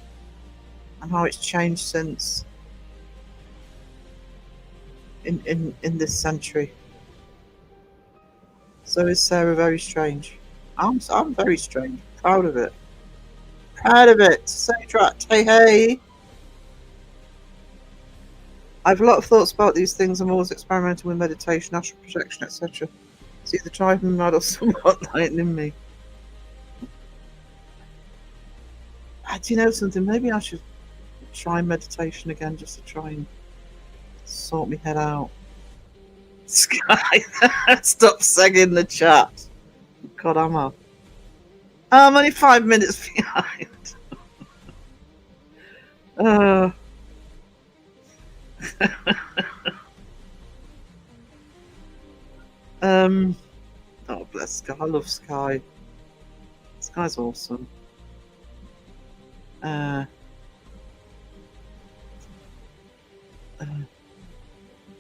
and how it's changed since in this century. So is Sarah very strange? I'm very strange. Proud of it. Proud of it. Sage Rat. Hey. I have a lot of thoughts about these things. I'm always experimenting with meditation, astral projection, etc. It's either driving me mad or somewhat lightening me. Do you know something? Maybe I should try meditation again just to try and sort my head out. Sky, stop singing the chat. God, I'm only 5 minutes behind. Oh, bless Sky. I love Sky. Sky's awesome.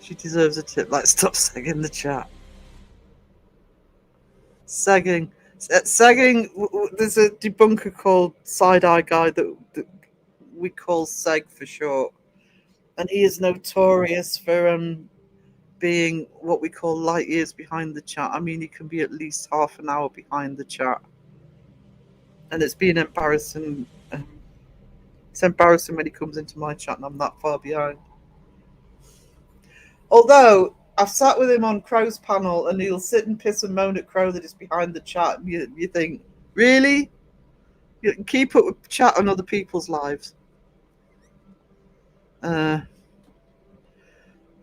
She deserves a tip. Like, stop sagging the chat. Sagging. Sagging. There's a debunker called Side Eye Guy that we call Seg for short, and he is notorious for being what we call light years behind the chat. I mean, he can be at least half an hour behind the chat, and it's been embarrassing. It's embarrassing when he comes into my chat and I'm that far behind. Although I've sat with him on Crow's panel and he'll sit and piss and moan at Crow that is behind the chat. And you think, really? You can keep up with chat on other people's lives. There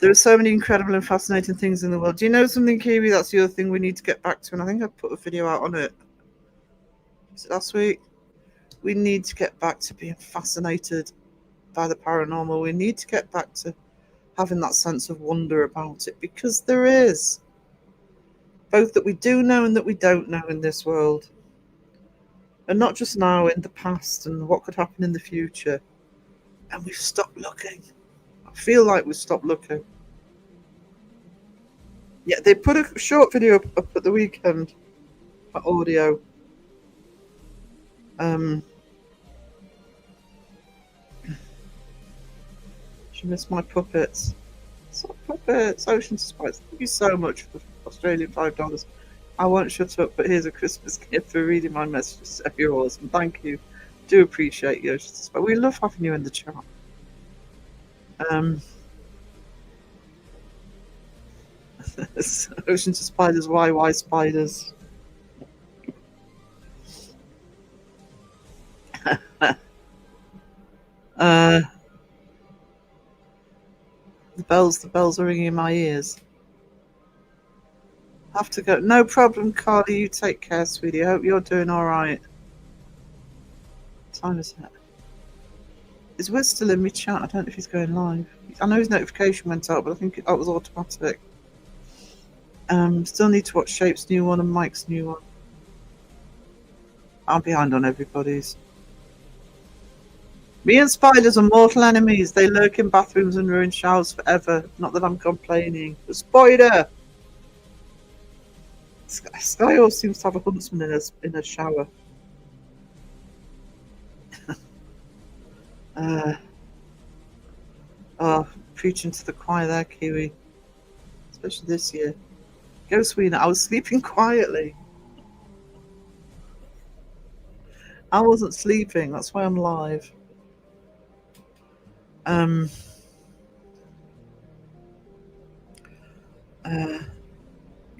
are so many incredible and fascinating things in the world. Do you know something, Kiwi? That's the other thing we need to get back to. And I think I put a video out on it. Was it last week? We need to get back to being fascinated by the paranormal. We need to get back to having that sense of wonder about it, because there is. Both that we do know and that we don't know in this world. And not just now, in the past, and what could happen in the future. And we've stopped looking. I feel like we've stopped looking. Yeah, they put a short video up at the weekend for audio. She missed my puppets. So puppets, Ocean Spice. Thank you so much for Australian $5. I won't shut up, but here's a Christmas gift for reading my messages. You're awesome. Thank you. Do appreciate you, Ocean Spice. We love having you in the chat. Ocean to Spiders, why spiders? The bells are ringing in my ears. Have to go. No problem, Carly. You take care, sweetie. I hope you're doing all right. What time is it? Is Wiz still in my chat? I don't know if he's going live. I know his notification went out, but I think that was automatic. Still need to watch Shape's new one and Mike's new one. I'm behind on everybody's. Me and spiders are mortal enemies. They lurk in bathrooms and ruin showers forever. Not that I'm complaining. The spider! Sky always seems to have a huntsman in a shower. Preaching to the choir there, Kiwi. Especially this year. Go, Sweeney. I was sleeping quietly. I wasn't sleeping. That's why I'm live. You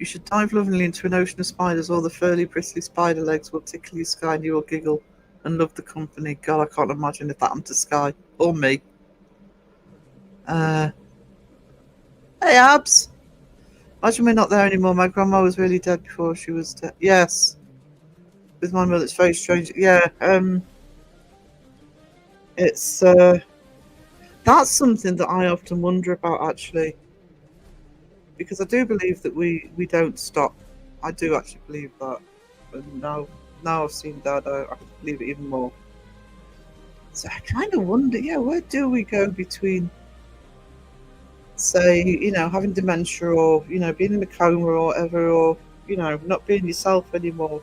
should dive lovingly into an ocean of spiders, or the furry, bristly spider legs will tickle you, Sky, and you will giggle and love the company. God, I can't imagine if that happened to Sky or me. Hey, Abs. Imagine we're not there anymore. My grandma was really dead before she was dead. Yes. With my mother, it's very strange. Yeah. It's that's something that I often wonder about, actually, because I do believe that we don't stop. I do actually believe that, and now I've seen Dad, I can believe it even more. So I kind of wonder, yeah, where do we go between, say, having dementia, or being in a coma or whatever, or not being yourself anymore?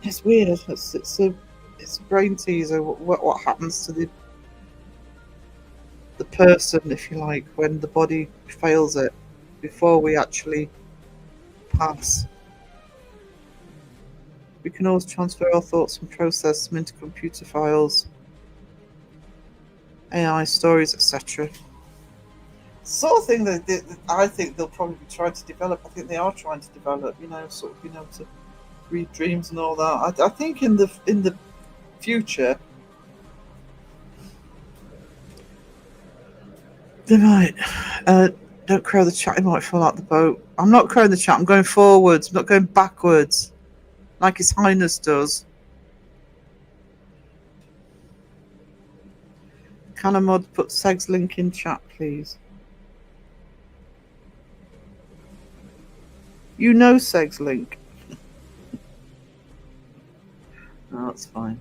It's weird. It's a brain teaser. What happens to the person, if you like, when the body fails it before we actually pass? We can always transfer our thoughts and process them into computer files, AI stories, etc. Sort of thing that I think they'll probably try to develop. I think they are trying to develop, sort of being able to read dreams and all that. I think in the future they might. Don't crow the chat, he might fall out the boat. I'm not crowing the chat, I'm going forwards, I'm not going backwards like His Highness does. Can a mod put Seg's link in chat, please? You know Seg's link. No, that's fine.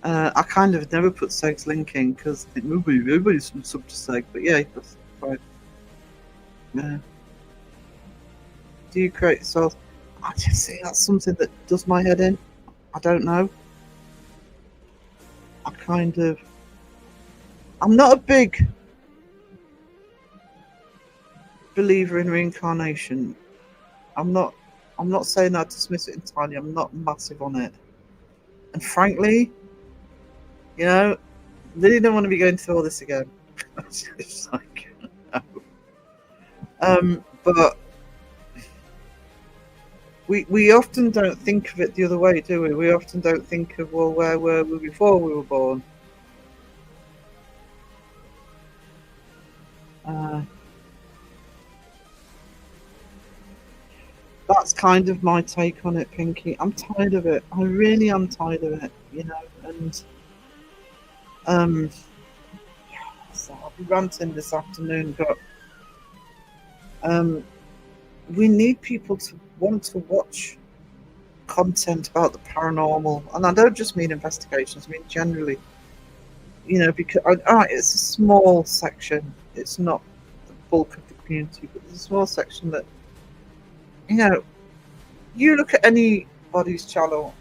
I kind of never put Seg's link in because I think everybody's sub to Seg, but yeah, that's fine. Yeah. Do you create yourself? I just see that's something that does my head in. I don't know. I'm not a big believer in reincarnation. I'm not saying I dismiss it entirely. I'm not massive on it. And frankly, really don't want to be going through all this again. It's like, no. But we often don't think of it the other way, do we? We often don't think of, well, where were we before we were born? That's kind of my take on it, Pinky. I'm tired of it. I really am tired of it, and so I'll be ranting this afternoon, but we need people to want to watch content about the paranormal, and I don't just mean investigations. I mean generally, because it's a small section. It's not bulk of the community, but there's a small section that, you know, you look at anybody's channel.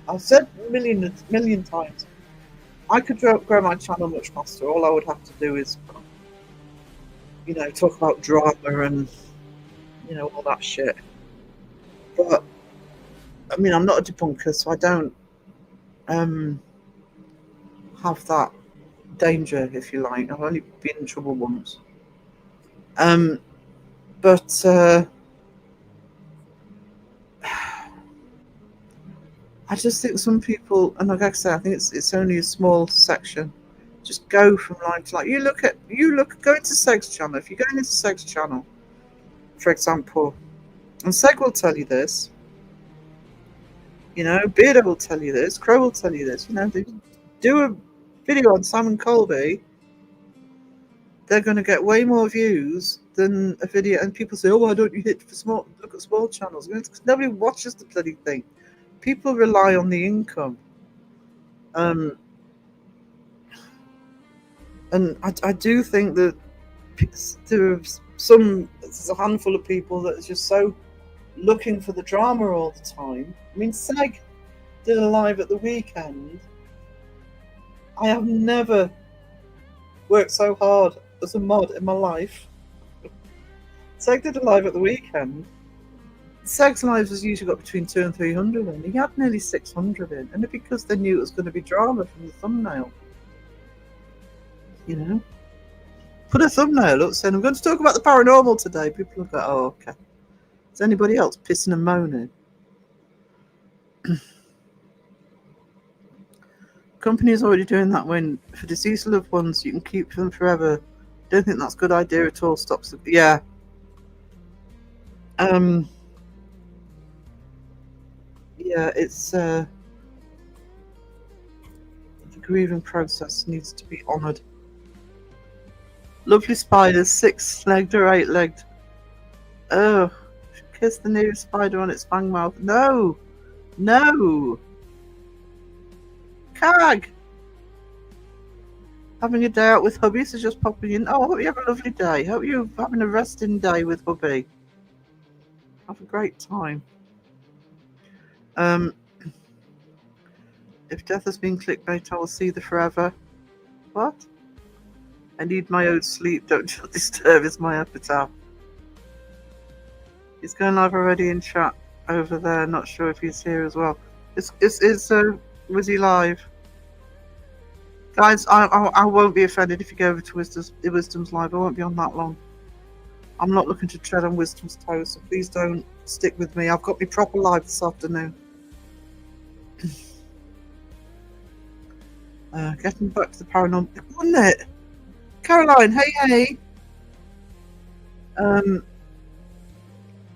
I've said a million times, I could grow my channel much faster. All I would have to do is, you know, talk about drama and, you know, all that shit. But I mean, I'm not a debunker, so I don't have that danger, if you like. I've only been in trouble once. But I just think some people, and like I say, I think it's only a small section. Just go from line to line. Go into Seg's channel. If you're going into Seg's channel, for example, and Seg will tell you this, you know, Beardo will tell you this, Crow will tell you this, you know, they do a video on Simon Colby, they're going to get way more views than a video, and people say, oh, why don't you look at small channels? Because nobody watches the bloody thing. People rely on the income. And I do think that there's a handful of people that are just so looking for the drama all the time. I mean, Seg did a live at the weekend. I have never worked so hard as a mod in my life. Seg did a live at the weekend. Seg's lives has usually got between 200 and 300 in. He had nearly 600 in, and because they knew it was going to be drama from the thumbnail. You know, put a thumbnail up saying, I'm going to talk about the paranormal today. People will go, oh, okay. Is anybody else pissing and moaning? Company is already doing that when, for deceased loved ones, you can keep them forever. Don't think that's a good idea at all. Stops the, yeah. Yeah, it's the grieving process needs to be honoured. Lovely spiders, 6-legged or 8-legged. Oh, kiss the nearest spider on its fang mouth. No, no. Cag. Having a day out with hubby, so just popping in. Oh, I hope you have a lovely day. Hope you're having a resting day with hubby. Have a great time. If death has been clickbait, I will see the forever. What? I need my own sleep. Don't disturb is my epitaph. He's going live already in chat over there. Not sure if he's here as well. Was he live? Guys, I won't be offended if you go over to Wisdom's live. I won't be on that long. I'm not looking to tread on Wisdom's toes, so please don't stick with me. I've got my proper live this afternoon. Getting back to the paranormal, wasn't it? Caroline, hey.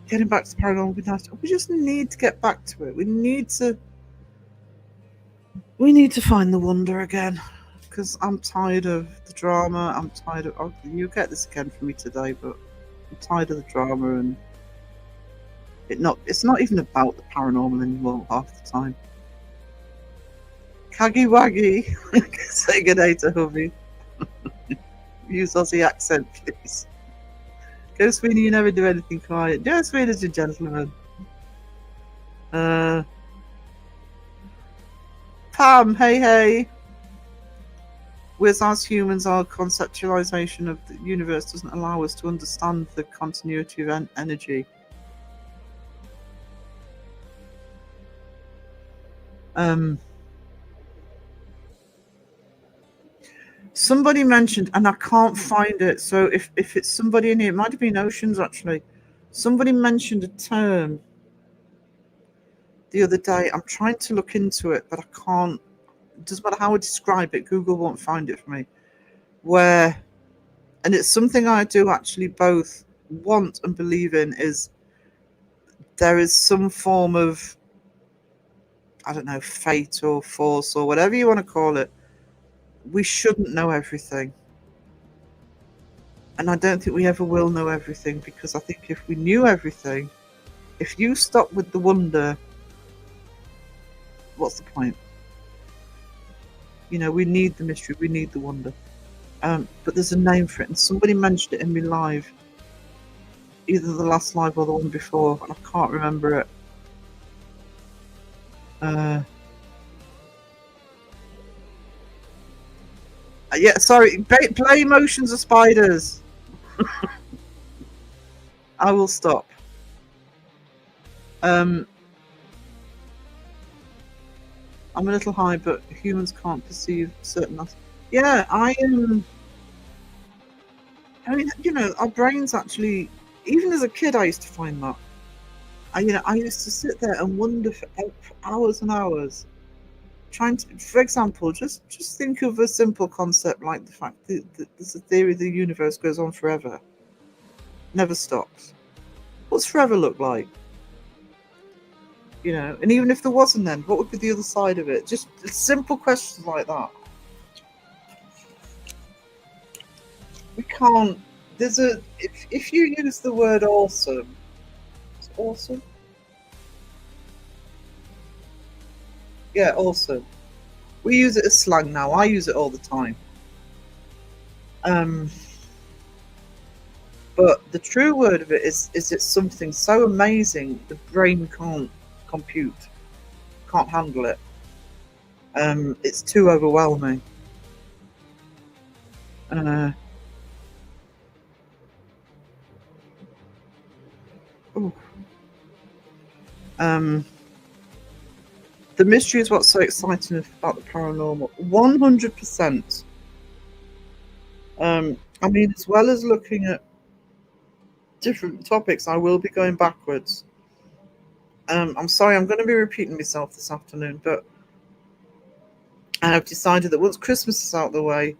Getting back to the paranormal would be nice. We just need to get back to it. We need to find the wonder again. Because I'm tired of the drama. I'm tired of... Oh, you get this again from me today, but I'm tired of the drama, and it's not even about the paranormal anymore half the time. Caggy Waggy. Say good day to hubby. Use Aussie accent, please. Go Sweeney, you never do anything quiet. Go Sweeney's a gentleman. Pam, hey. Whereas as humans, our conceptualization of the universe doesn't allow us to understand the continuity of energy. Somebody mentioned, and I can't find it, so if it's somebody in here, it might have been Oceans actually. Somebody mentioned a term the other day. I'm trying to look into it, but I can't. It doesn't matter how I describe it, Google won't find it for me. And it's something I do actually both want and believe in, is there is some form of, I don't know, fate or force or whatever you want to call it. We shouldn't know everything. And I don't think we ever will know everything, because I think if we knew everything, if you stop with the wonder, what's the point? You know, we need the mystery, we need the wonder. But there's a name for it, and somebody mentioned it in my live, either the last live or the one before, and I can't remember it. Yeah, sorry. Play emotions of spiders. I will stop. I'm a little high, but humans can't perceive certain. Yeah, I am. I mean, our brains actually. Even as a kid, I used to find that. I used to sit there and wonder for hours and hours, trying to. For example, just think of a simple concept like the fact that there's a theory the universe goes on forever, never stops. What's forever look like? And even if there wasn't, then what would be the other side of it? Just simple questions like that. We can't. There's a if you use the word awesome, it's awesome. Yeah, awesome. We use it as slang now. I use it all the time. But the true word of it is it's something so amazing the brain can't compute, can't handle it. It's too overwhelming. The mystery is what's so exciting about the paranormal. 100%. I mean, as well as looking at different topics, I will be going backwards. I'm sorry, I'm going to be repeating myself this afternoon, but I have decided that once Christmas is out of the way,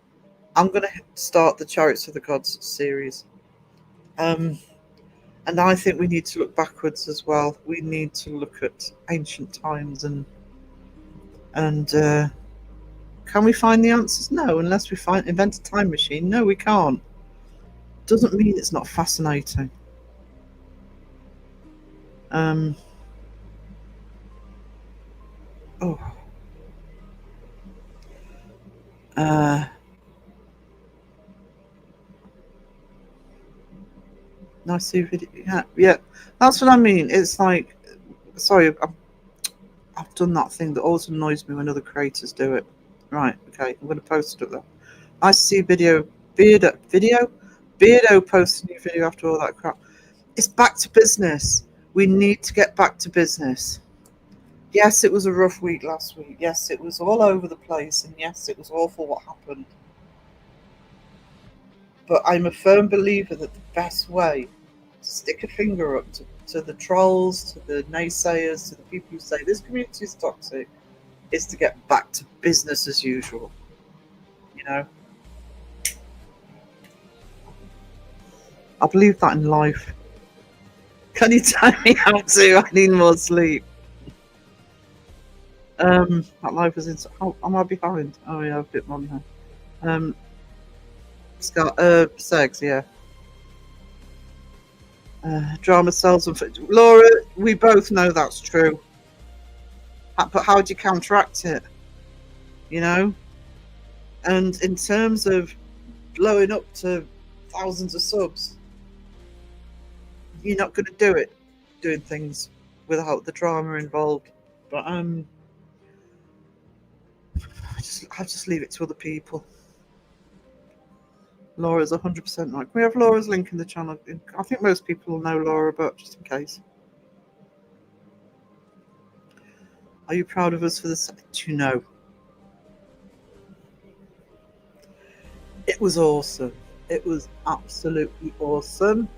I'm going to start the Chariots of the Gods series. And I think we need to look backwards as well. We need to look at ancient times and can we find the answers? No, unless we invent a time machine. No, we can't. Doesn't mean it's not fascinating. Nice video. Yeah, that's what I mean. It's like, sorry, I've done that thing that always annoys me when other creators do it. Right, okay, I'm going to post it up there. Nice to see Beardo posting a new video after all that crap. It's back to business. We need to get back to business. Yes, it was a rough week last week. Yes, it was all over the place. And yes, it was awful what happened. But I'm a firm believer that the best way to stick a finger up to the trolls, to the naysayers, to the people who say this community is toxic, is to get back to business as usual. I believe that in life. Can you tell me how to? I need more sleep. That life was in. How am I behind? Oh yeah, a bit more behind. Scott, Segs, yeah. Drama sells and Laura, we both know that's true. But how do you counteract it? And in terms of blowing up to thousands of subs, you're not going to do it doing things without the drama involved. But I just leave it to other people. Laura's 100% right. Can we have Laura's link in the channel? I think most people will know Laura, but just in case. Are you proud of us for this? Do you know? It was awesome. It was absolutely awesome.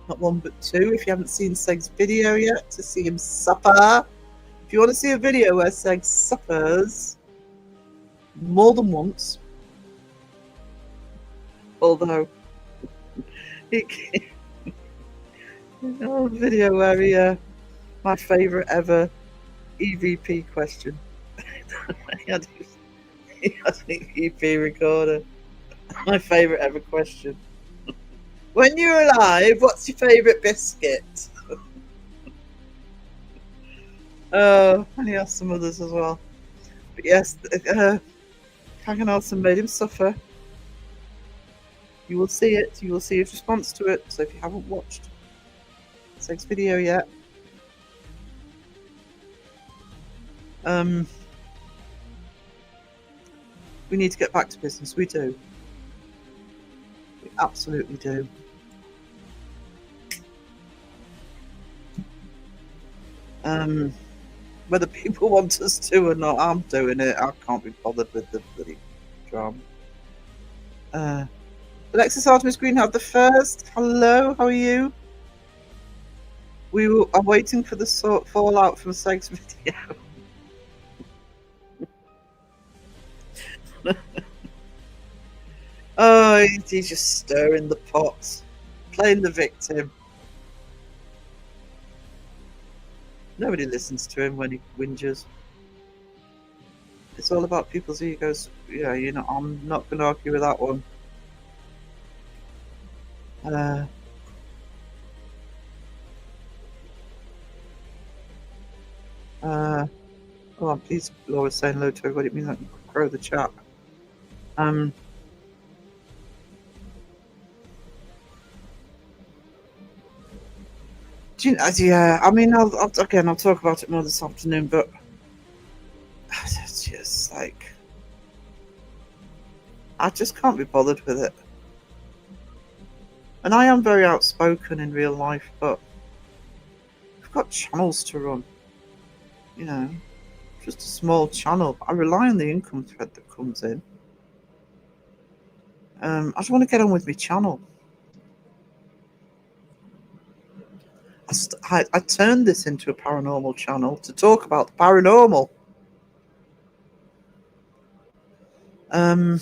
Not one but two. If you haven't seen Seg's video yet, to see him suffer. If you want to see a video where Seg suffers more than once, although a video where he my favourite ever EVP question. he had an EVP recorder. My favourite ever question. When you're alive, what's your favourite biscuit? And he asked some others as well. But yes, Paganelson made him suffer. You will see it. You will see his response to it. So if you haven't watched Seg's video yet, we need to get back to business. We do. We absolutely do. Whether people want us to or not, I'm doing it. I can't be bothered with the bloody drama. Alexis Artemis Green had the first. Hello, how are you? We are waiting for the fallout from Seg's video. Oh, he's just stirring the pot, playing the victim. Nobody listens to him when he whinges. It's all about people's egos. Yeah, I'm not going to argue with that one. Oh, I'm pleased Laura's saying hello to everybody. It means I can grow the chat. Yeah, I mean, I'll talk about it more this afternoon, but it's just like, I just can't be bothered with it. And I am very outspoken in real life, but I've got channels to run. Just a small channel. I rely on the income thread that comes in. I just want to get on with my channel. I turned this into a paranormal channel to talk about the paranormal. I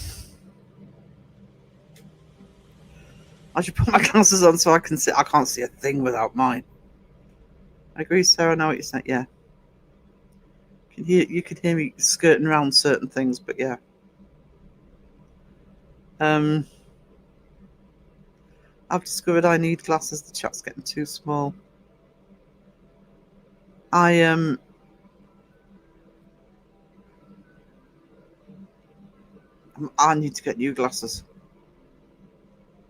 should put my glasses on so I can see. I can't see a thing without mine. I agree, Sarah. I know what you're saying. Yeah. You could hear me skirting around certain things, but yeah. I've discovered I need glasses. The chat's getting too small. I need to get new glasses.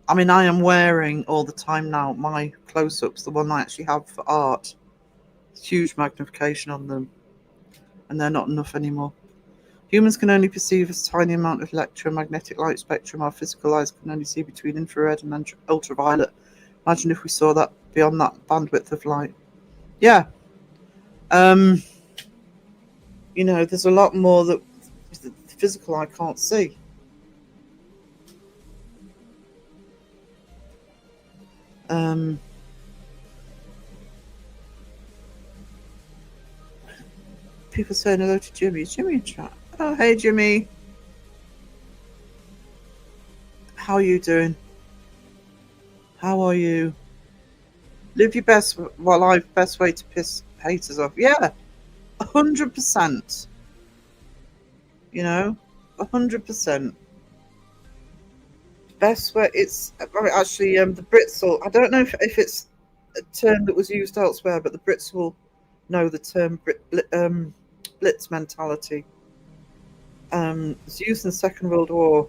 I mean, I am wearing all the time now my close-ups, the one I actually have for art. Huge magnification on them, and they're not enough anymore. Humans can only perceive a tiny amount of electromagnetic light spectrum. Our physical eyes can only see between infrared and ultraviolet. Imagine if we saw that beyond that bandwidth of light. Yeah. There's a lot more that the physical eye can't see. People saying hello to Jimmy. Is Jimmy in chat? Oh, hey, Jimmy. How are you doing? How are you? Live your best life. Best way to piss haters off. Yeah, 100%. 100%. Best way. It's actually the Brits will. I don't know if it's a term that was used elsewhere, but the Brits will know the term Blitz mentality. It's used in the Second World War,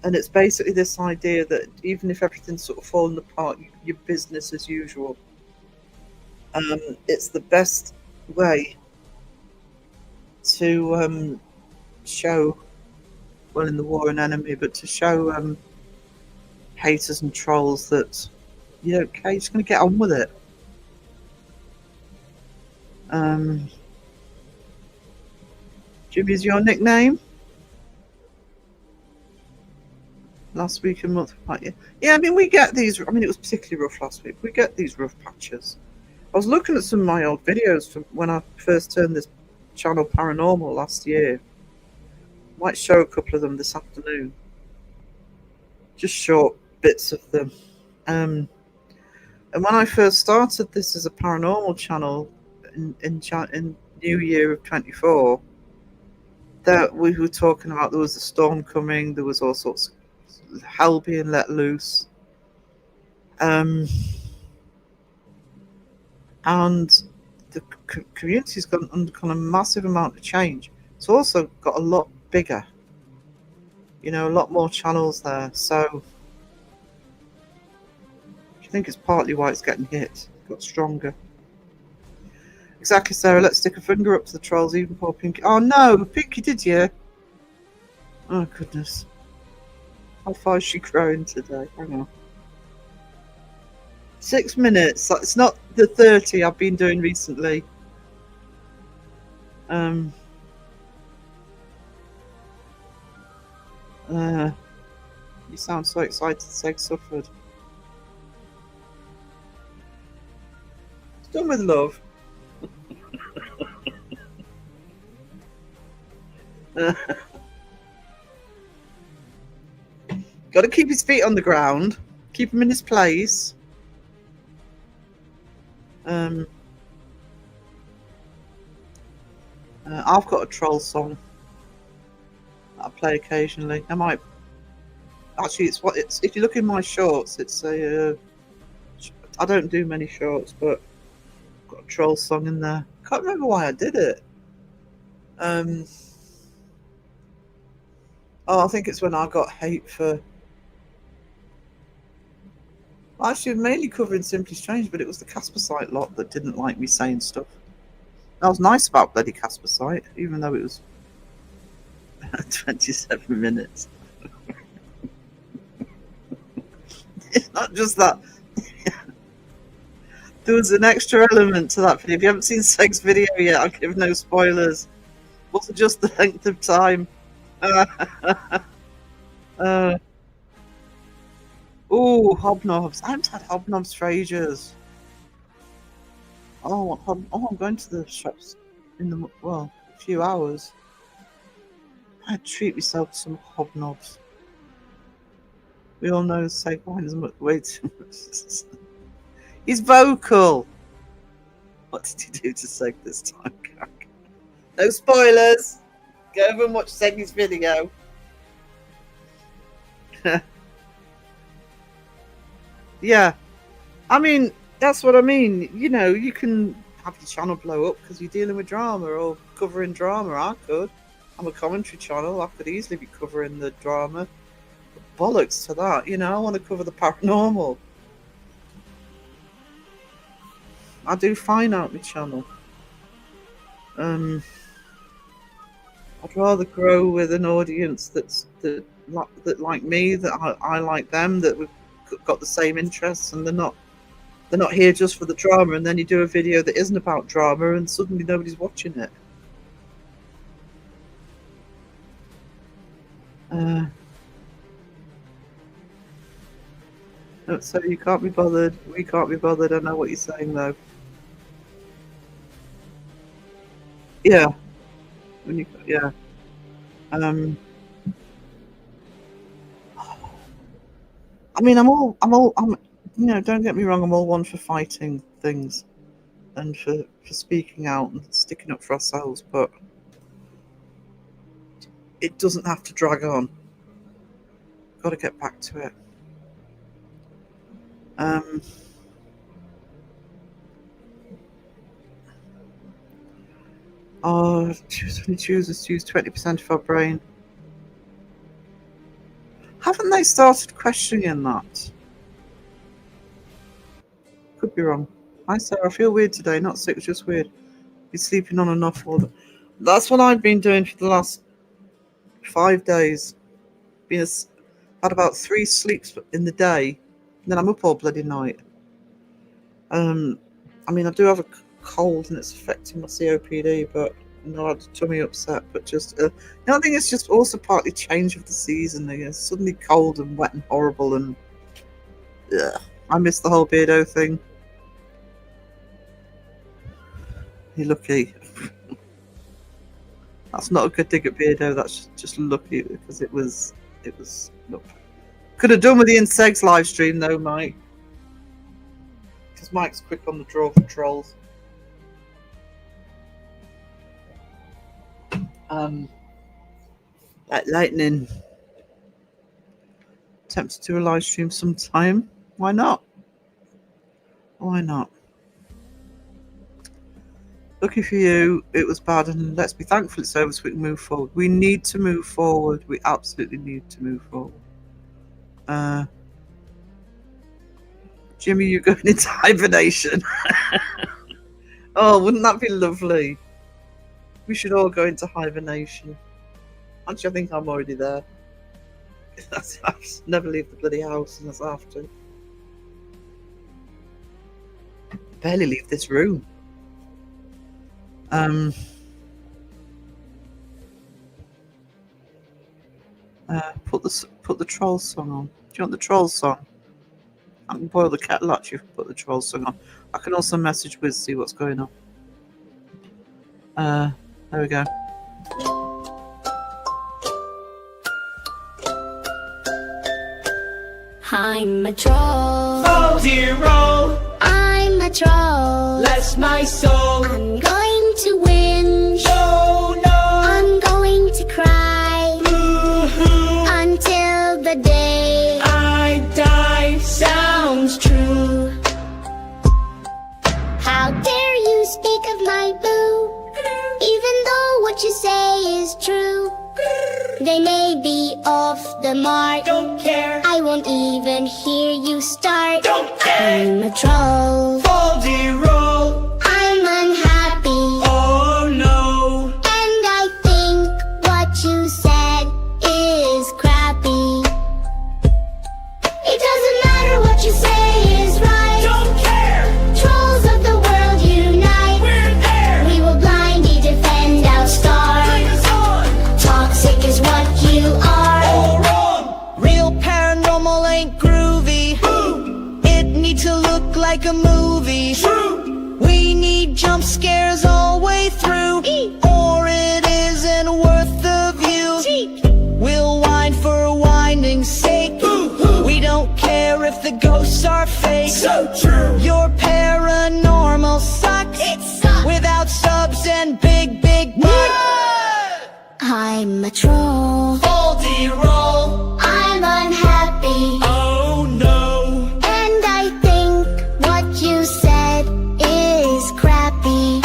and it's basically this idea that even if everything's sort of falling apart, your business as usual. It's the best way to show, well, in the war, an enemy, but to show haters and trolls that you don't care. You're just going to get on with it. Jimmy's your nickname? Last week and month, yeah. I mean, we get these. I mean, it was particularly rough last week. We get these rough patches. I was looking at some of my old videos from when I first turned this channel paranormal last year. Might show a couple of them this afternoon. Just short bits of them. And when I first started this as a paranormal channel in New Year of 24, that we were talking about, there was a storm coming, there was all sorts of hell being let loose. And the community's gone under a massive amount of change. It's also got a lot bigger. You know, a lot more channels there. So I think it's partly why it's getting hit. Got stronger. Exactly, Sarah. Let's stick a finger up to the trolls, even poor Pinky. Oh no, Pinky, did you? Oh goodness. How far is she growing today? Hang on. 6 minutes. It's not the 30 I've been doing recently. You sound so excited. Seg suffered. It's done with love. Got to keep his feet on the ground. Keep him in his place. I've got a troll song that I play occasionally. I might actually. It's if you look in my shorts, it's a. I don't do many shorts, but I've got a troll song in there. Can't remember why I did it. I think it's when I got hate for. Actually, mainly covering Simply Strange, but it was the Casper site lot that didn't like me saying stuff. I was nice about bloody Casper site, even though it was 27 minutes. It's not just that. There was an extra element to that video. If you haven't seen Seg's video yet, I'll give no spoilers. It wasn't just the length of time. Oh, hobnobs. I haven't had hobnobs for ages. Oh, I'm going to the shops in a few hours. I'd treat myself to some hobnobs. We all know Seg wine is way too much. He's vocal. What did you do to Seg this time, Cack? No spoilers. Go over and watch Seg's video. Yeah. I mean, that's what I mean. You know, you can have your channel blow up because you're dealing with drama or covering drama. I could. I'm a commentary channel. I could easily be covering the drama. But bollocks to that. You know, I want to cover the paranormal. I do fine out my channel. I'd rather grow with an audience that like me, that I like them, that we've got the same interests, and they're not here just for the drama. And then you do a video that isn't about drama, and suddenly nobody's watching it. So you can't be bothered. We can't be bothered. I know what you're saying, though. Yeah. Yeah. I mean, you know, don't get me wrong. I'm all one for fighting things and for speaking out and sticking up for ourselves, but it doesn't have to drag on. Got to get back to it. Chooses to use 20% of our brain. Haven't they started questioning that? Could be wrong. Hi, Sarah. I feel weird today. Not sick, just weird. Been sleeping on and off all the. That's what I've been doing for the last 5 days. Had about 3 sleeps in the day, and then I'm up all bloody night. I mean, I do have a cold, and it's affecting my COPD, but not had a tummy upset. But just, I think it's just also partly change of the season. It's suddenly cold and wet and horrible, and I miss the whole Beardo thing. You're lucky. That's not a good dig at Beardo. That's just lucky because it was. Look, could have done with the Inseg's live stream though, Mike. Because Mike's quick on the draw for trolls. Like lightning. Tempted to do a live stream sometime. Why not? Why not? Lucky for you, it was bad, and let's be thankful it's over so we can move forward. We need to move forward. We absolutely need to move forward. Jimmy, you're going into hibernation. Oh, wouldn't that be lovely? We should all go into hibernation. Actually, I think I'm already there. I just never leave the bloody house unless I have to. Barely leave this room. Put the troll song on. Do you want the troll song? I can boil the kettle actually if I put the troll song on. I can also message Wiz, see what's going on. There we go. I'm a troll. Oh dear, roll. I'm a troll. Bless my soul. I'm going to win. Oh no. I'm going to cry Boo-hoo. until the day I die. Sounds true. How dare you speak of my boo, even though what you say is true. They may be off the mark. Don't care. I won't even hear you start. Don't care. I'm a troll. Oh dear, roll. I'm unhappy. Oh no. And I think what you said is crappy. It doesn't matter what you say is right. Don't care. Trolls of the world unite. We're there. We will blindly defend our star. Bring us on. Toxic is what you are. All wrong. Real paranormal ain't groovy. Boo. It needs to look like a movie. True. We need jump scares all way through, or it isn't worth the view. We'll whine for winding's sake. Boo-hoo. We don't care if the ghosts are fake. So true. Your paranormal sucks. It sucks. Without subs and big bucks. I'm a troll. Oh dear, roll. I'm unhappy. Oh no. And I think what you said is crappy.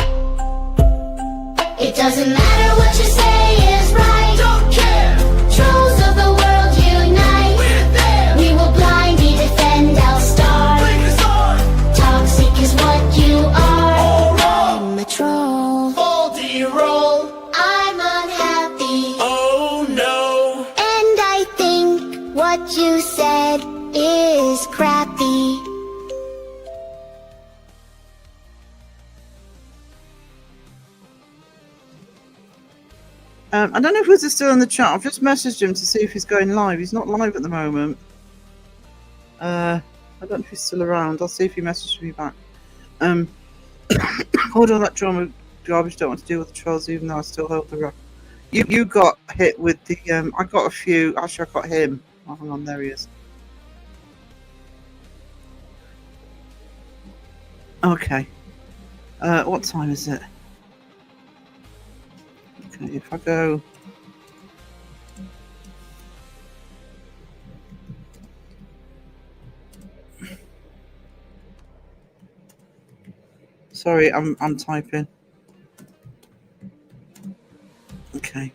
It doesn't matter what you say is right. Don't care. Trolls of the world unite. We're there. We will blindly defend our star. Bring us on. Toxic is what you are. All wrong. I'm a troll. Oh dear, roll. I'm unhappy. Oh no. And I think what you said is crappy. I don't know if Wiz is still in the chat. I've just messaged him to see if he's going live. He's not live at the moment. I don't know if he's still around. I'll see if he messaged me back. Hold on, that drama garbage. Don't want to deal with the trolls, even though I still hold the rock. You got hit with the. I got a few. Actually, I got him. Oh, hang on, there he is. Okay. What time is it? Okay, if I go. Sorry, I'm typing. Okay.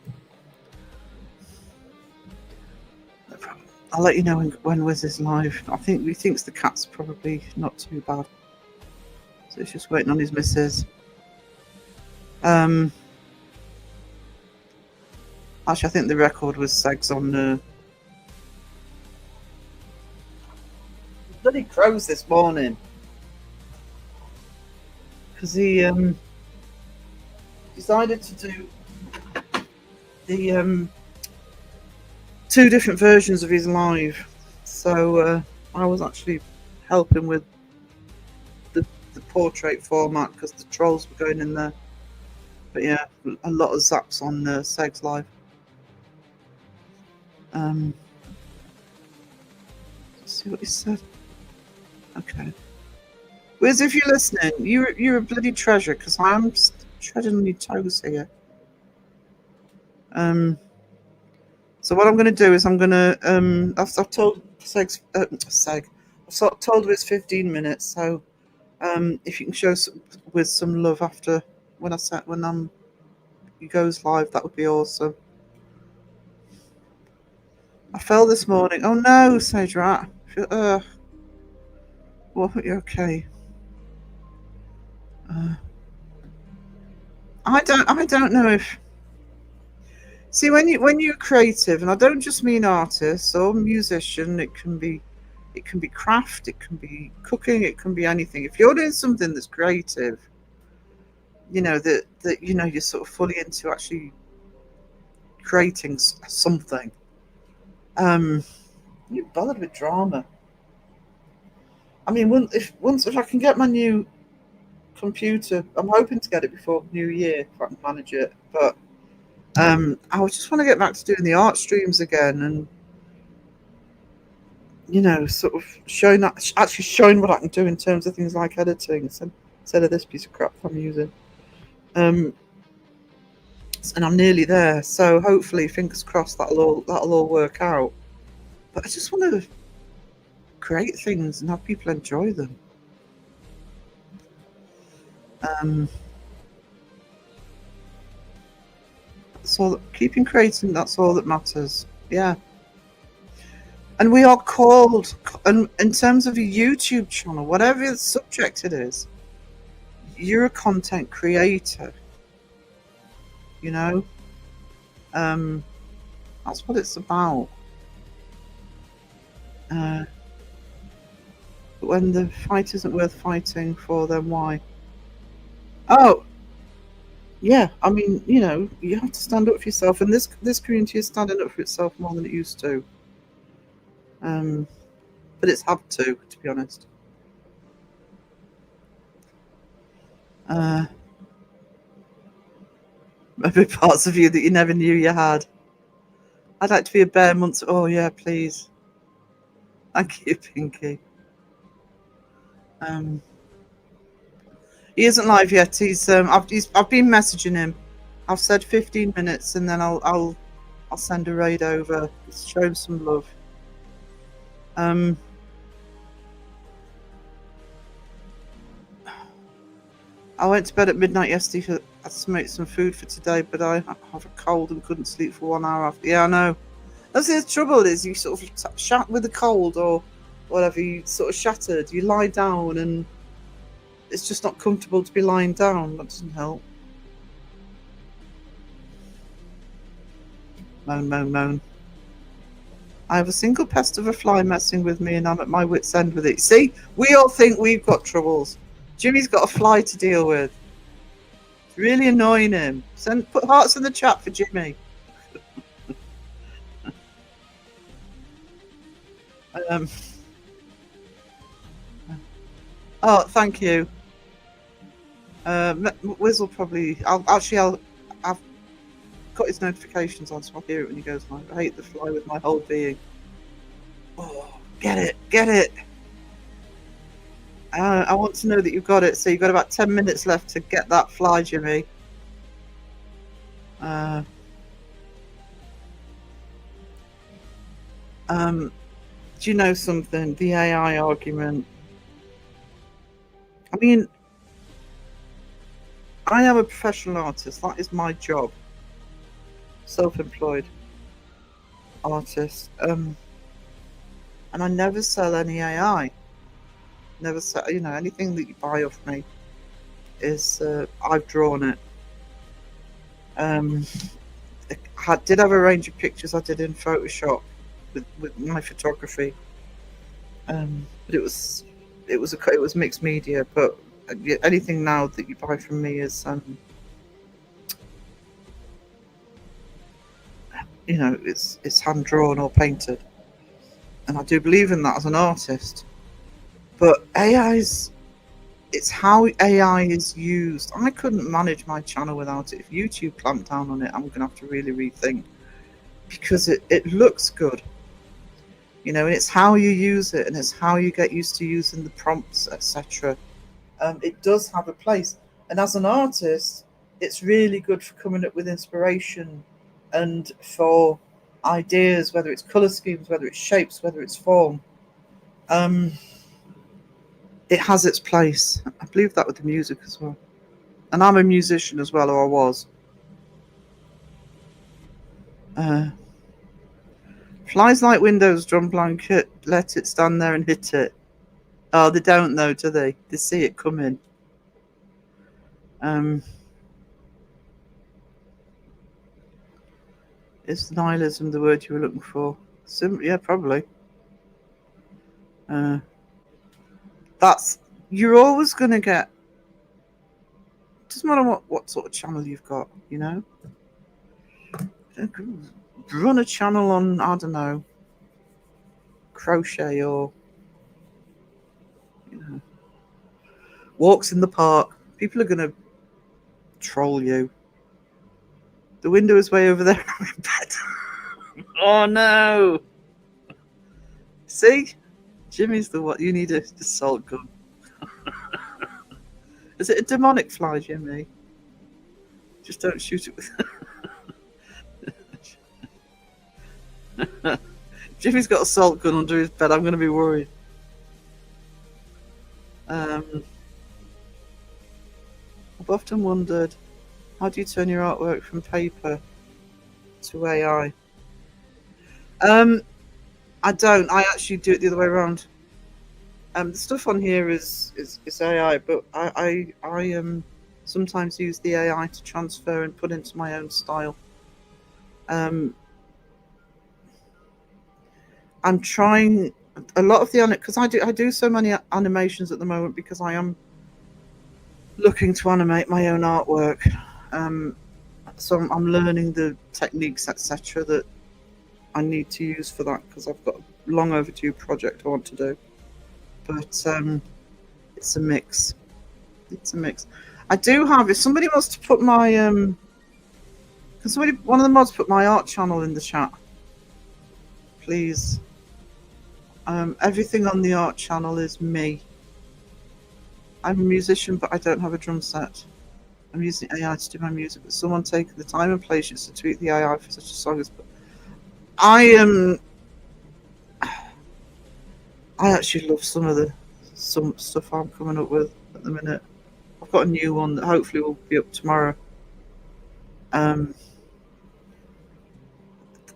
I'll let you know when Wiz is live. I think he thinks the cat's probably not too bad. So he's just waiting on his missus. Actually, I think the record was Segs on bloody crows this morning. Because he decided to do the two different versions of his live. So I was actually helping with the portrait format because the trolls were going in there. But yeah, a lot of zaps on Segs live. Let's see what he said. Okay. Wiz, if you're listening, you're a bloody treasure because I'm treading on your toes here. So what I'm going to do is I'm going to I've told Seg I've told Wiz 15 minutes. So if you can show Wiz some love after when it goes live. That would be awesome. I fell this morning. Oh no, Sage Rat. Well, you're okay. I don't know if. See, when you're creative, and I don't just mean artist or musician. It can be craft. It can be cooking. It can be anything. If you're doing something that's creative, that you're sort of fully into actually creating something. You're bothered with drama. I mean, once if I can get my new computer, I'm hoping to get it before New Year if I can manage it. But I just want to get back to doing the art streams again, and sort of showing what I can do in terms of things like editing instead of this piece of crap I'm using. And I'm nearly there, so hopefully, fingers crossed, that'll all work out. But I just want to create things and have people enjoy them. So keeping creating, that's all that matters. Yeah. And we are called, and in terms of a YouTube channel, whatever the subject it is, you're a content creator. That's what it's about. But when the fight isn't worth fighting for, then why? Oh, yeah. I mean, you have to stand up for yourself, and this community is standing up for itself more than it used to. But it's had to be honest. Maybe parts of you that you never knew you had. I'd like to be a bear months. Oh yeah, please. Thank you, Pinky. He isn't live yet. I've been messaging him. I've said 15 minutes, and then I'll send a raid over. Just show him some love. I went to bed at midnight yesterday to make some food for today, but I have a cold and couldn't sleep for 1 hour after. Yeah, I know. That's the trouble, is you sort of shat with a cold or whatever, you sort of shattered. You lie down and it's just not comfortable to be lying down. That doesn't help. Moan, moan, moan. I have a single pest of a fly messing with me and I'm at my wit's end with it. See, we all think we've got troubles. Jimmy's got a fly to deal with. It's really annoying him. Put hearts in the chat for Jimmy. Oh, thank you. Wiz will probably. I've got his notifications on, so I'll hear it when he goes live. I hate the fly with my whole being. Oh, get it. I want to know that you've got it. So you've got about 10 minutes left to get that fly, Jimmy. Do you know something? The AI argument. I mean, I am a professional artist. That is my job. Self-employed artist. And I never sell any AI. Never sell, anything that you buy off me is I've drawn it. I did have a range of pictures I did in Photoshop with my photography, but it was mixed media. But anything now that you buy from me is it's hand drawn or painted, and I do believe in that as an artist. But it's how AI is used. I couldn't manage my channel without it. If YouTube clamped down on it, I'm going to have to really rethink, because it looks good, and it's how you use it, and it's how you get used to using the prompts, etc. It does have a place, and as an artist, it's really good for coming up with inspiration and for ideas, whether it's color schemes, whether it's shapes, whether it's form. It has its place. I believe that with the music as well. And I'm a musician as well, or I was. Flies like windows, drum blanket, let it stand there and hit it. Oh, they don't though, do they? They see it coming. Is nihilism the word you were looking for? Yeah, probably. That's you're always going to get. Doesn't matter what sort of channel you've got, you know. Run a channel on, I don't know, crochet or, you know, walks in the park. People are going to troll you. The window is way over there. I'm in bed. Oh no! See, Jimmy's the what you need a salt gun. Is it a demonic fly, Jimmy? Just don't shoot it with. Jimmy's got a salt gun under his bed. I'm going to be worried. I've often wondered, how do you turn your artwork from paper to AI? I don't. I actually do it the other way around. The stuff on here is AI, but I sometimes use the AI to transfer and put into my own style. I'm trying a lot of the because I do so many animations at the moment because I am looking to animate my own artwork. So I'm learning the techniques, etc., that I need to use for that because I've got a long overdue project I want to do. But it's a mix. It's a mix. I do have. If somebody wants to put my can one of the mods put my art channel in the chat, please. Everything on the art channel is me. I'm a musician, but I don't have a drum set. I'm using AI to do my music, but someone taking the time and patience to tweak the AI for such a song as. I actually love some stuff I'm coming up with at the minute. I've got a new one that hopefully will be up tomorrow.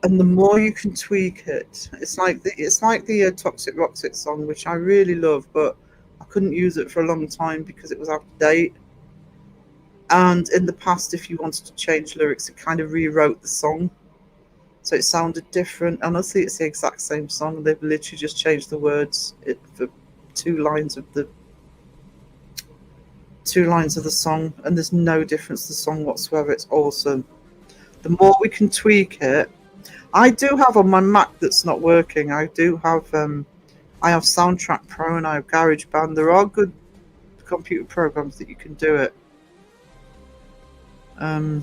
And the more you can tweak it, it's like the Toxic Roxit song, which I really love, but I couldn't use it for a long time because it was out of date. And in the past, if you wanted to change lyrics, it kind of rewrote the song, so it sounded different. Honestly, it's the exact same song. They've literally just changed the words for two lines of the song, and there's no difference to the song whatsoever. It's awesome. The more we can tweak it, I do have on my Mac that's not working. I do have I have Soundtrack Pro and I have GarageBand. There are good computer programs that you can do it. I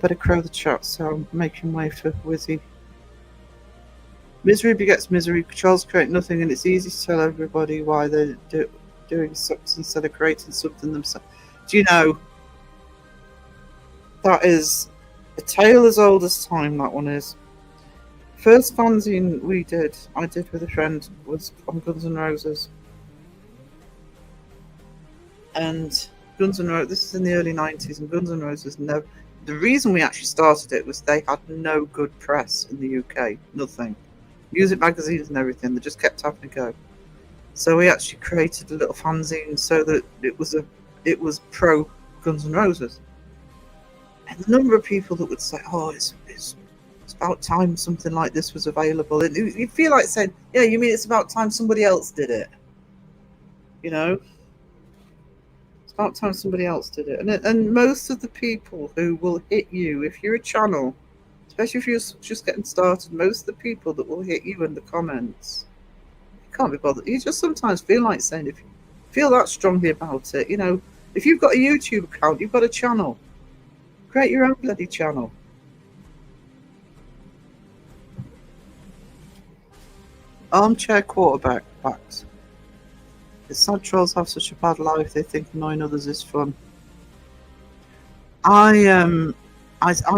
better crow the chat, so I'm making way for Wizzy. Misery begets misery. Trolls create nothing, and it's easy to tell everybody why they're doing sucks instead of creating something themselves. Do you know, that is a tale as old as time, that one is. First fanzine I did with a friend, was on Guns N' Roses. And Guns N' Roses, this is in the early 90s, and Guns N' Roses never. The reason we actually started it was they had no good press in the UK, nothing. Music magazines and everything, they just kept having to go. So we actually created a little fanzine so that it was pro Guns N' Roses. And the number of people that would say, "Oh, it's about time something like this was available," and you feel like saying, "Yeah, you mean it's about time somebody else did it?" You know. About time somebody else did it. And most of the people who will hit you, if you're a channel, especially if you're just getting started, most of the people that will hit you in the comments, you can't be bothered. You just sometimes feel like saying, if you feel that strongly about it, you know, if you've got a YouTube account, you've got a channel, create your own bloody channel. Armchair quarterbacks. The sad trolls have such a bad life, they think annoying others is fun. I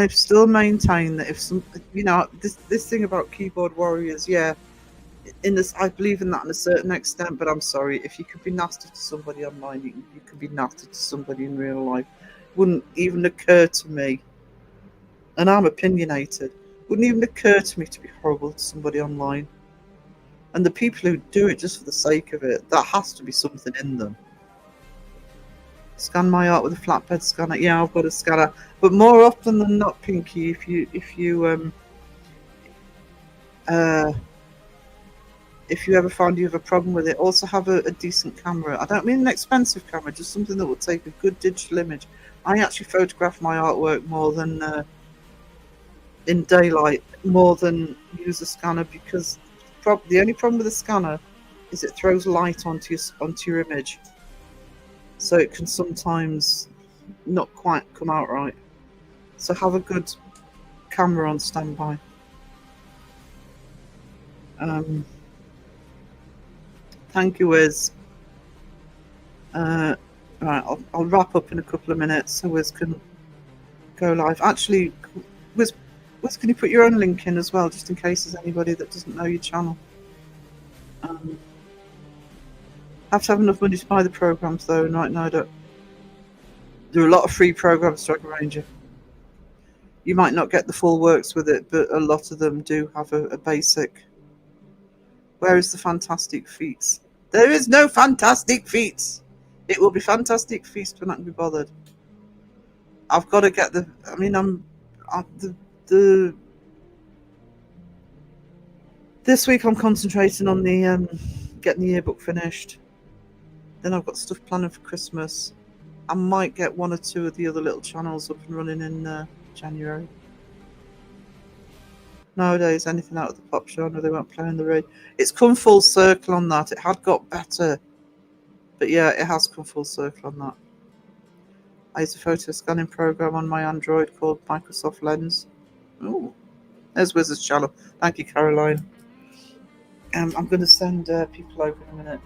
still maintain that if some, you know, this thing about keyboard warriors, yeah, in this, I believe in that in a certain extent, but I'm sorry, if you could be nasty to somebody online, you could be nasty to somebody in real life. Wouldn't even occur to me, and I'm opinionated, wouldn't even occur to me to be horrible to somebody online. And the people who do it just for the sake of it, that has to be something in them. Scan my art with a flatbed scanner. Yeah, I've got a scanner, but more often than not, Pinky, if you ever find you have a problem with it, also have a decent camera. I don't mean an expensive camera, just something that will take a good digital image. I actually photograph my artwork more than in daylight, more than use a scanner, because the only problem with a scanner is it throws light onto your image, so it can sometimes not quite come out right. So have a good camera on standby. Thank you, Wiz. Right, I'll wrap up in a couple of minutes so Wiz can go live. Actually, Wiz, can you put your own link in as well, just in case there's anybody that doesn't know your channel? Have to have enough money to buy the programs, though, and right now there are a lot of free programs, Dragon Ranger. You might not get the full works with it, but a lot of them do have a basic. Where is the Fantastic Feats? There is no Fantastic Feats. It will be Fantastic Feast when I can be bothered. I've got to get the. I mean, This week I'm concentrating on the getting the yearbook finished. Then I've got stuff planned for Christmas. I might get one or two of the other little channels up and running in January. Nowadays, anything out of the pop genre, they won't play on the radio. It's come full circle on that. It had got better, but yeah, it has come full circle on that. I use a photo scanning program on my Android called Microsoft Lens. Oh, there's Wizard's channel. Thank you, Caroline. I'm going to send people over in a minute.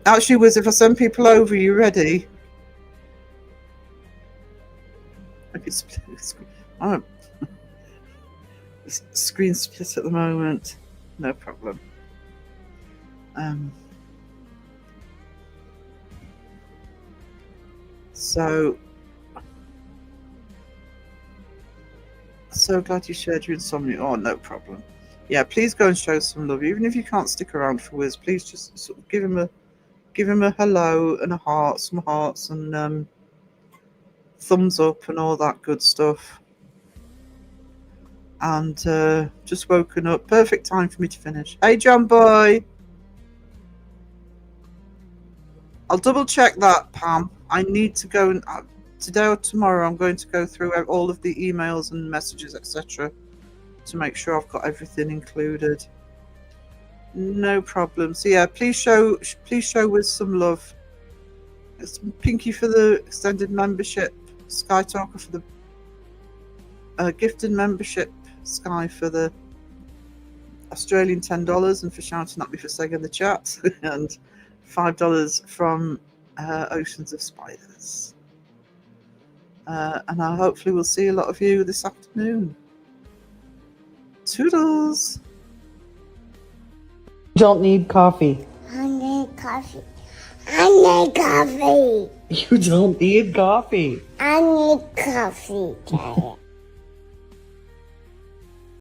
Actually, Wiz, if I send people over, you ready? I could split the screen. Oh, screen split at the moment. No problem. So glad you shared your insomnia. Oh, no problem. Yeah, please go and show some love. Even if you can't stick around for Wiz, please just sort of give him a hello and a heart, some hearts, and thumbs up and all that good stuff. And just woken up. Perfect time for me to finish. Hey, John boy. I'll double check that, Pam. I need to go and today or tomorrow I'm going to go through all of the emails and messages, etc., to make sure I've got everything included. No problem. So yeah, please show with some love. It's Pinky for the extended membership, Sky Talker for the gifted membership, Sky for the Australian $10, and for shouting at me for saying in the chat, and $5 from Oceans of Spiders. And I hopefully will see a lot of you this afternoon. Toodles! Don't need coffee. I need coffee. I need coffee. You don't need coffee. I need coffee, Daddy.